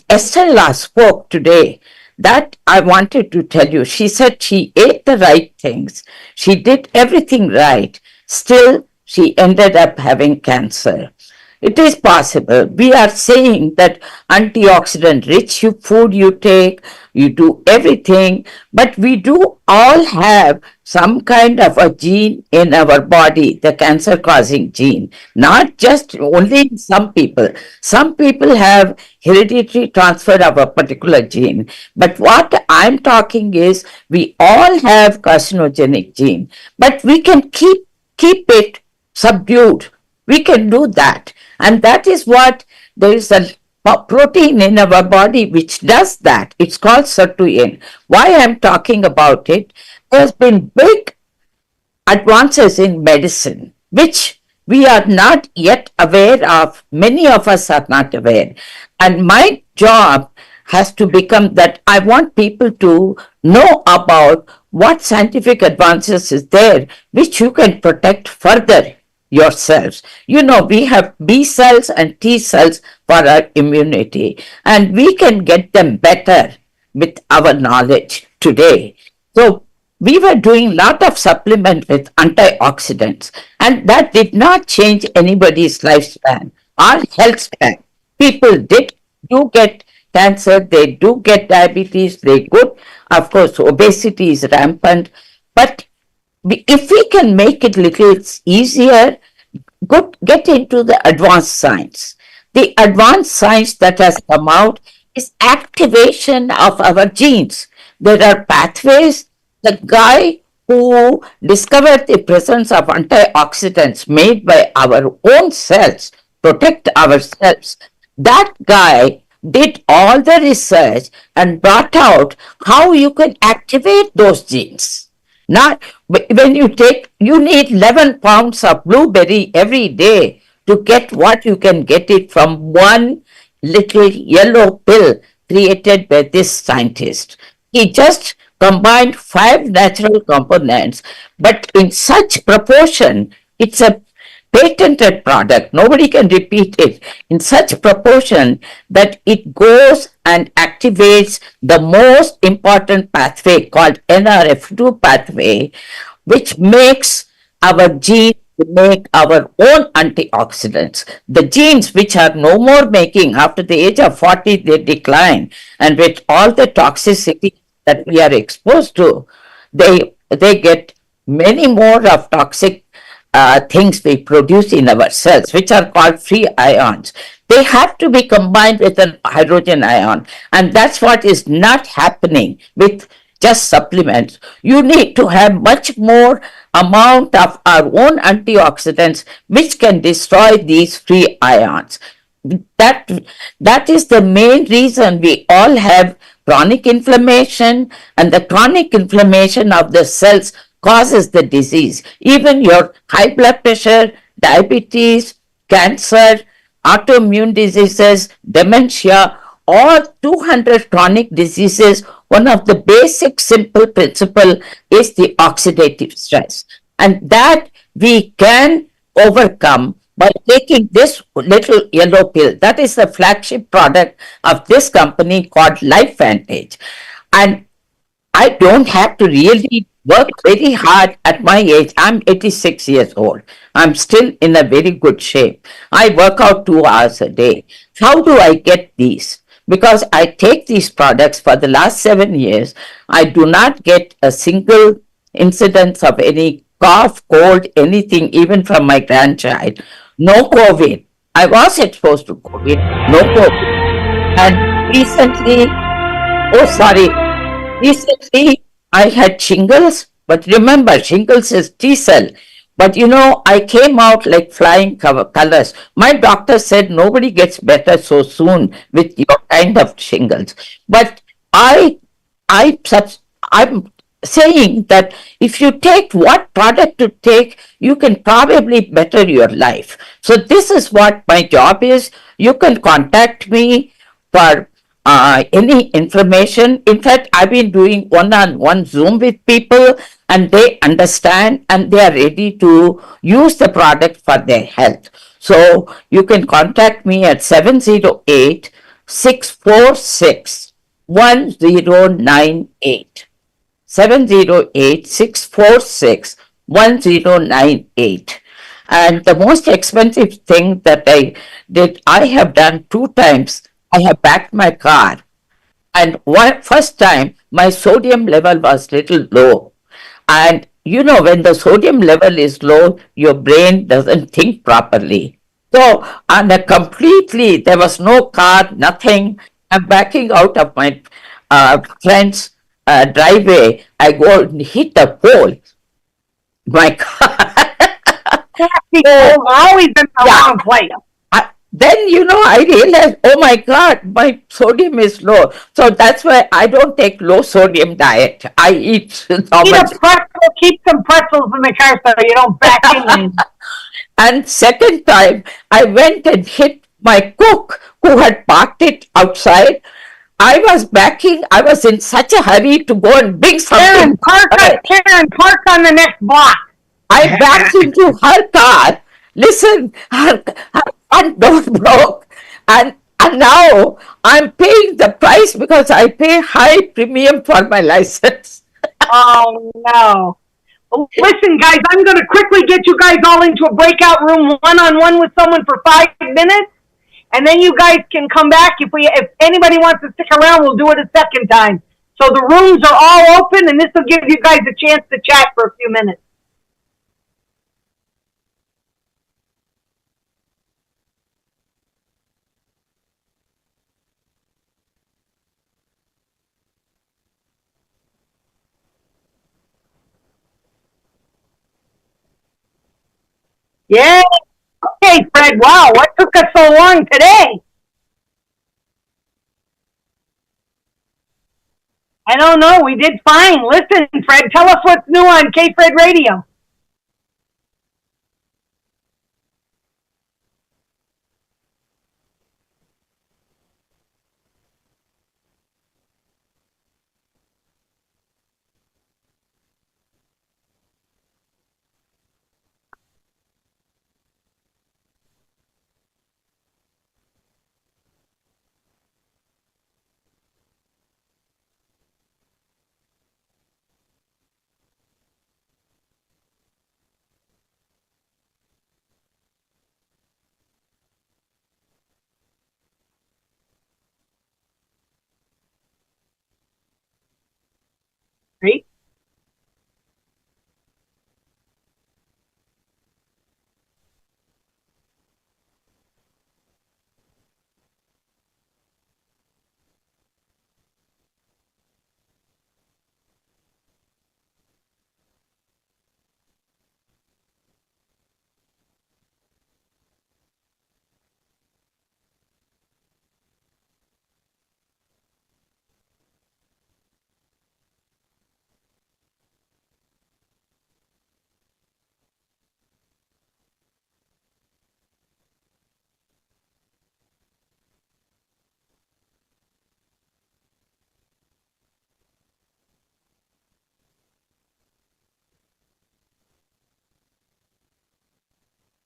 Estella spoke today that I wanted to tell you. She said she ate the right things. She did everything right. Still, she ended up having cancer. It is possible. We are saying that antioxidant rich food you take, you do everything, but we do all have some kind of a gene in our body, the cancer causing gene, not just only some people. Some people have hereditary transfer of a particular gene, but what I'm talking is we all have carcinogenic gene, but we can keep it subdued. We can do that. And that is what there is a protein in our body which does that. It's called sirtuin. Why I'm talking about it, there's been big advances in medicine, which we are not yet aware of. Many of us are not aware. And my job has to become that I want people to know about what scientific advances is there, which you can protect further yourselves. You know, we have B cells and T cells for our immunity, and we can get them better with our knowledge today. So we were doing a lot of supplement with antioxidants, and that did not change anybody's lifespan or health span. People do get cancer, they do get diabetes, they good. Of course, obesity is rampant, but if we can make it little easier, get into the advanced science. The advanced science that has come out is activation of our genes. There are pathways. The guy who discovered the presence of antioxidants made by our own cells, protect ourselves, that guy did all the research and brought out how you can activate those genes. Not when you need 11 pounds of blueberry every day to get what you can get it from one little yellow pill created by this scientist. He just combined 5 natural components, but in such proportion, it's a patented product. Nobody can repeat it in such proportion that it goes and activates the most important pathway called NRF2 pathway, which makes our genes make our own antioxidants. The genes which are no more making after the age of 40, they decline. And with all the toxicity that we are exposed to, they get many more of toxic things we produce in our cells, which are called free ions. They have to be combined with an hydrogen ion, and that's what is not happening with just supplements. You need to have much more amount of our own antioxidants which can destroy these free ions. That is the main reason we all have chronic inflammation, and the chronic inflammation of the cells causes the disease. Even your high blood pressure, diabetes, cancer, autoimmune diseases, dementia, all 200 chronic diseases, one of the basic simple principle is the oxidative stress. And that we can overcome by taking this little yellow pill. That is the flagship product of this company called LifeVantage. And I don't have to really work very hard at my age. I'm 86 years old. I'm still in a very good shape. I work out 2 hours a day. How do I get these? Because I take these products for the last 7 years. I do not get a single incidence of any cough, cold, anything, even from my grandchild. No COVID. I was exposed to COVID, no COVID. And recently, oh, sorry, recently, I had shingles, but remember, shingles is T-cell. But I came out like flying colors. My doctor said nobody gets better so soon with your kind of shingles. But I, I'm saying that if you take what product to take, you can probably better your life. So this is what my job is. You can contact me for any information. In fact, I've been doing one-on-one Zoom with people, and they understand and they are ready to use the product for their health. So you can contact me at 708-646-1098. 708-646-1098. And the most expensive thing that I did, I have done 2 times. I have backed my car. And first time, my sodium level was little low. And when the sodium level is low, your brain doesn't think properly. So, and there was no car, nothing. I'm backing out of my friend's driveway. I go and hit the pole. My car.
Always in the wrong place.
Then, I realized, oh my God, my sodium is low. So that's why I don't take low sodium diet. I eat normal.
Keep some pretzels in the car so you don't back in.
And second time, I went and hit my cook who had parked it outside. I was backing. I was in such a hurry to go and bring something.
Karen, park on the next block.
I backed into her car. Listen, her front door broke. And now I'm paying the price because I pay high premium for my license.
Oh, no. Listen, guys, I'm going to quickly get you guys all into a breakout room one-on-one with someone for 5 minutes. And then you guys can come back. If anybody wants to stick around, we'll do it a second time. So the rooms are all open, and this will give you guys a chance to chat for a few minutes. Yeah. Okay, Fred. Wow, what took us so long today? I don't know. We did fine. Listen, Fred, tell us what's new on K-Fred Radio. Great.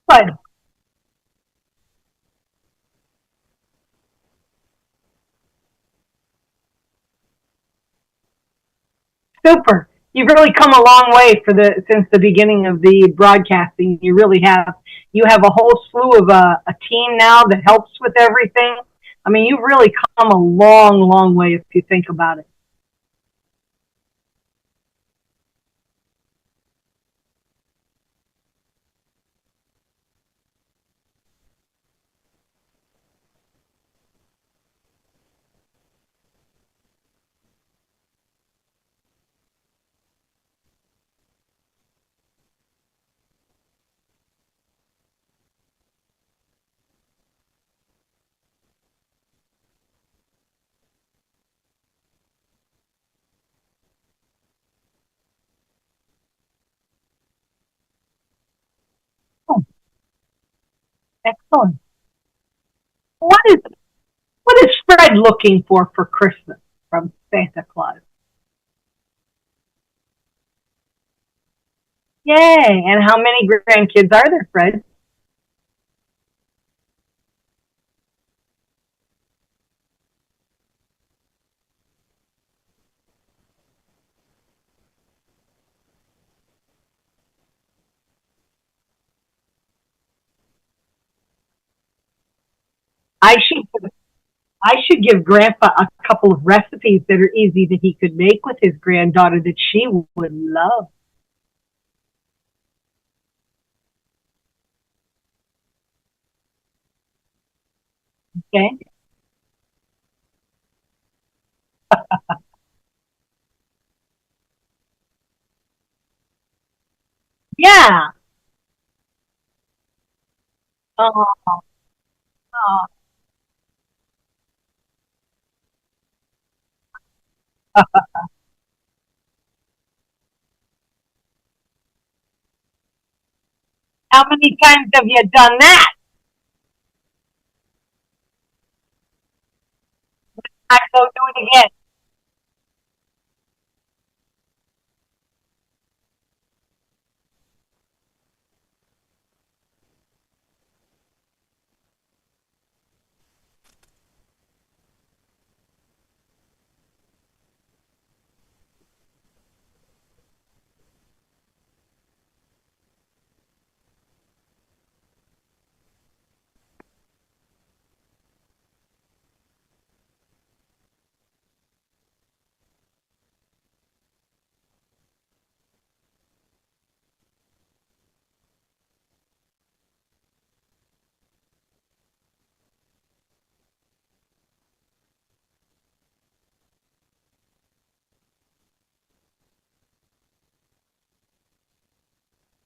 Good. Super. You've really come a long way since the beginning of the broadcasting. You really have. You have a whole slew of a team now that helps with everything. I mean, you've really come a long, long way if you think about it. Excellent. What is Fred looking for Christmas from Santa Claus? Yay! And how many grandkids are there, Fred? I should give Grandpa a couple of recipes that are easy that he could make with his granddaughter that she would love. Okay. Yeah. Oh, oh. How many times have you done that? I go do it again.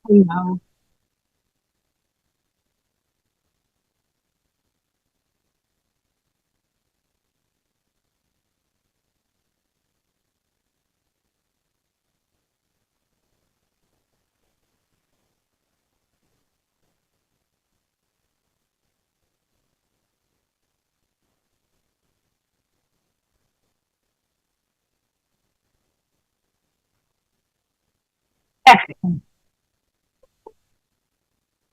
No. Excellent.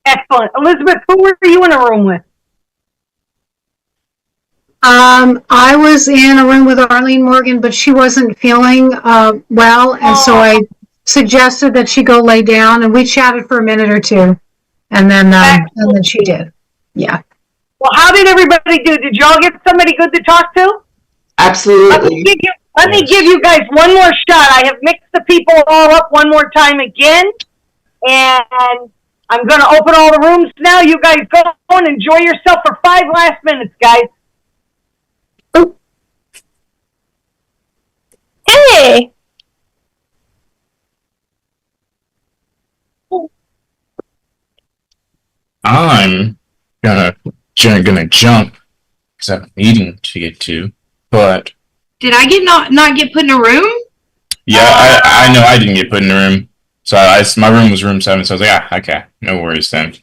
Excellent. Elizabeth, who were you in a room with?
I was in a room with Arlene Morgan, but she wasn't feeling well, and so I suggested that she go lay down, and we chatted for a minute or two, and then she did. Yeah.
Well, how did everybody do? Did y'all get somebody good to talk to?
Absolutely.
Let me give you guys one more shot. I have mixed the people all up one more time again, and I'm going to open all the rooms now. You guys go and enjoy yourself for 5 last minutes, guys.
Hey!
I'm gonna jump because I have a meeting to get to, but
Did I not get put in a room?
yeah, I know I didn't get put in the room, so my room was room 7, so I was like, okay, no worries then.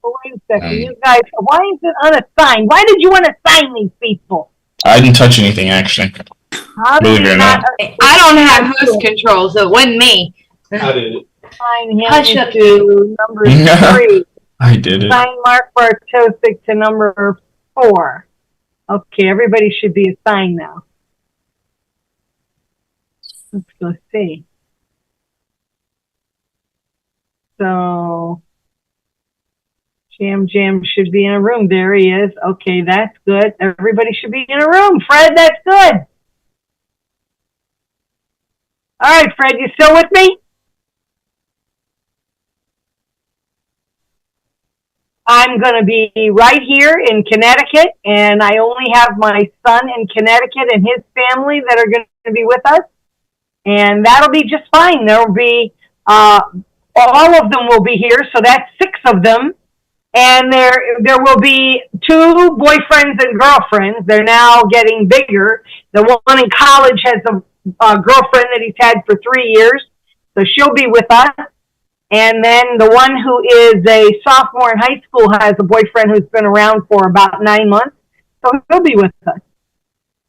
Wait a second, you guys, why is it unassigned? Why did you unassign these people?
I didn't touch anything actually. Believe it or not.
I don't have host control, so it wasn't me.
I did it.
Assign him
Hush up.
to number 3.
I did it.
Assign Mark Bartosik to number 4. Okay, everybody should be assigned now. Let's go see. So, Jam should be in a room. There he is. Okay, that's good. Everybody should be in a room. Fred, that's good. All right, Fred, you still with me? I'm going to be right here in Connecticut, and I only have my son in Connecticut and his family that are going to be with us, and that'll be just fine. There will be, all of them will be here, so that's 6 of them, and there will be 2 boyfriends and girlfriends. They're now getting bigger. The one in college has a girlfriend that he's had for 3 years, so she'll be with us. And then the one who is a sophomore in high school has a boyfriend who's been around for about 9 months. So he'll be with us.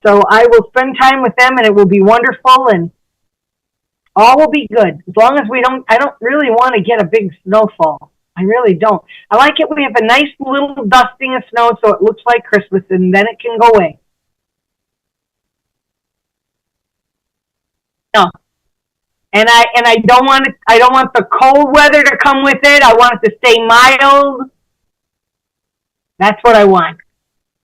So I will spend time with them and it will be wonderful and all will be good. As long as I don't really want to get a big snowfall. I really don't. I like it. We have a nice little dusting of snow so it looks like Christmas and then it can go away. No. And I don't want it, I don't want the cold weather to come with it. I want it to stay mild. That's what I want.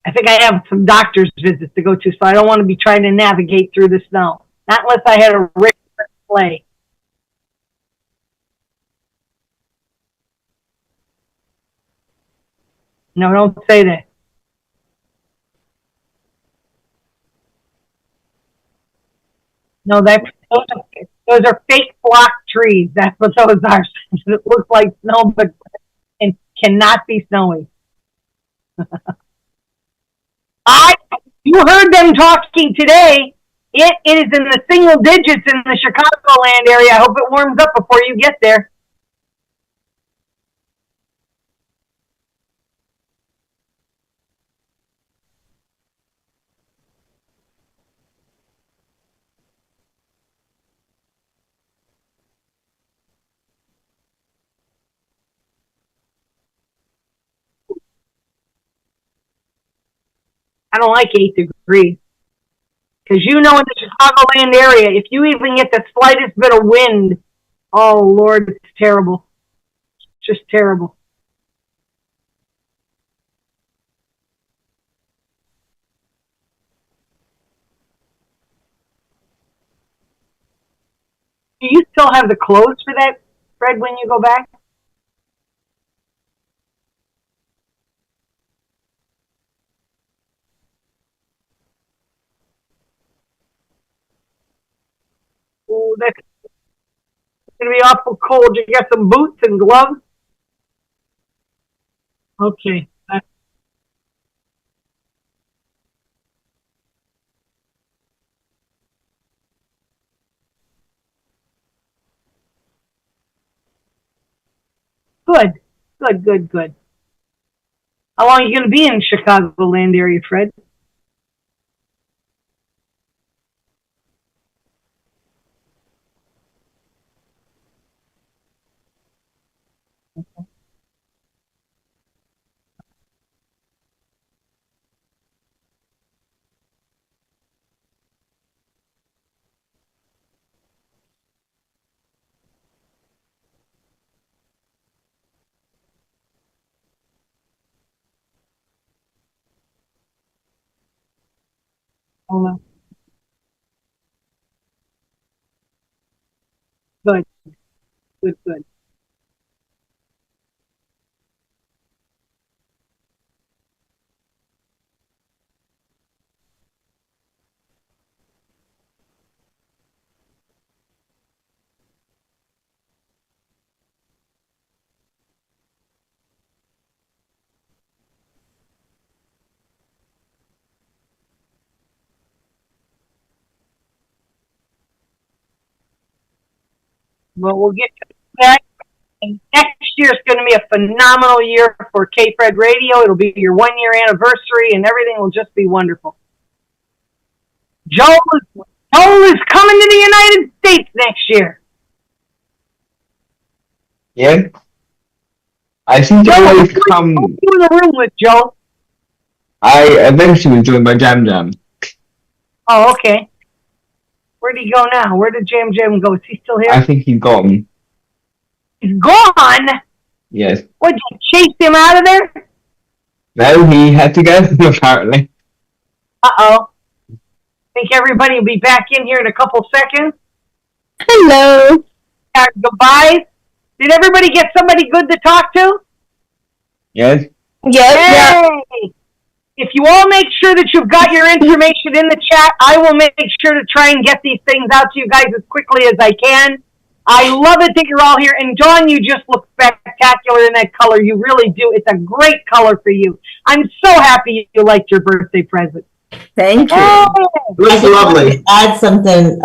I think I have some doctor's visits to go to, so I don't want to be trying to navigate through the snow. Not unless I had a regular sleigh. No, don't say that. No, those are fake block trees. That's what those are. It looks like snow, but it cannot be snowy. You heard them talking today. It is in the single digits in the Chicagoland area. I hope it warms up before you get there. I don't like 8 degrees. Because you know in the Chicagoland area, if you even get the slightest bit of wind, oh Lord, it's terrible. It's just terrible. Do you still have the clothes for that, Fred, when you go back? Oh, that's going to be awful cold. You got some boots and gloves? Okay. Good. Good. How long are you going to be in Chicagoland area, Fred? Hold on. Good. Well, we'll get to that. And next year is going to be a phenomenal year for K-Fred Radio. It'll be your 1-year anniversary, and everything will just be wonderful. Joel is coming to the United States next year.
Yeah. I think Joel will come.
You in the room with Joel.
I eventually joined by Jam Jam.
Oh, okay. Where'd he go now? Where did Jam go? Is he still here?
I think he's gone.
He's gone?
Yes.
What, you chased him out of there?
No, he had to go, apparently.
Uh-oh. Think everybody will be back in here in a couple seconds.
Hello.
Goodbyes. Did everybody get somebody good to talk to?
Yes.
Yes. Yay! If you all make sure that you've got your information in the chat, I will make sure to try and get these things out to you guys as quickly as I can. I love it that you're all here. And Dawn, you just look spectacular in that color. You really do. It's a great color for you. I'm so happy you liked your birthday present.
Thank you.
Looks lovely.
Add something.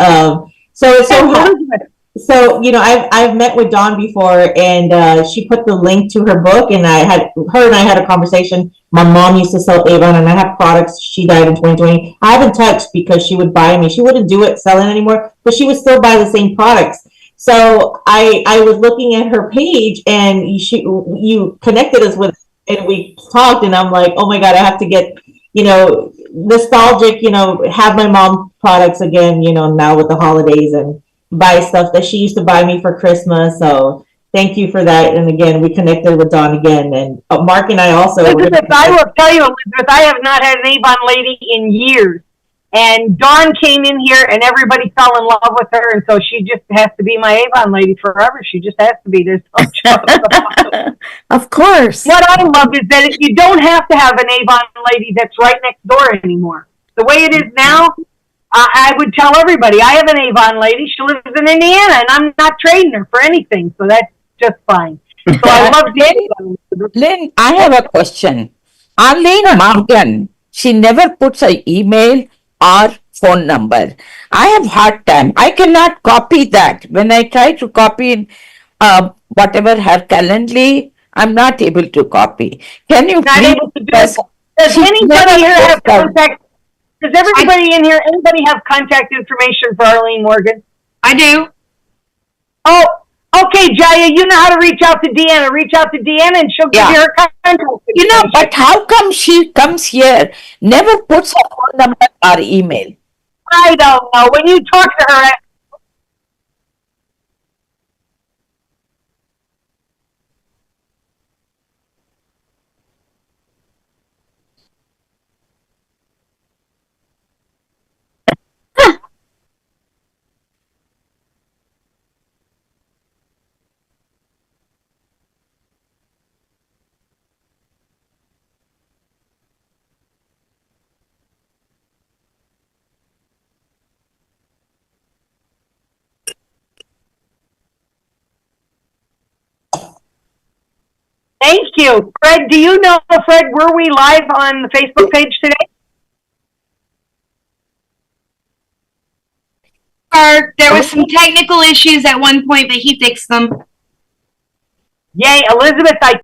So you know, I've met with Dawn before, and she put the link to her book, and her and I had a conversation. My mom used to sell Avon, and I have products. She died in 2020. I haven't touched because she would buy me. She wouldn't do it selling anymore, but she would still buy the same products. So I was looking at her page, and you connected us with, and we talked, and I'm like, oh my God, I have to get, you know, nostalgic, you know, have my mom products again, you know, now with the holidays, and buy stuff that she used to buy me for Christmas. So thank you for that. And again, we connected with Dawn again, and Mark and I also.
Elizabeth, I will tell you, Elizabeth, I have not had an Avon lady in years. And Dawn came in here and everybody fell in love with her. And so she just has to be my Avon lady forever. She just has to be. There's no choice.
Of course.
What I love is that you don't have to have an Avon lady that's right next door anymore. The way it is now, I would tell everybody, I have an Avon lady. She lives in Indiana, and I'm not trading her for anything. So that's just fine. So I love the
Lynn, I have a question. Arlene Morgan, she never puts an email or phone number. I have hard time. I cannot copy that. When I try to copy in whatever her Calendly, I'm not able to copy. Can you
not able to do it? Does anybody here have contact? Does everybody in here, anybody have contact information for Arlene Morgan?
I do.
Oh, okay, Jaya, you know how to reach out to Deanna. Reach out to Deanna and she'll give you her contact information.
You know, but how come she comes here, never puts her phone number or email?
I don't know. When you talk to her, thank you. Fred, do you know, Fred, were we live on the Facebook page today?
There was some technical issues at one point, but he fixed them.
Yay, Elizabeth, I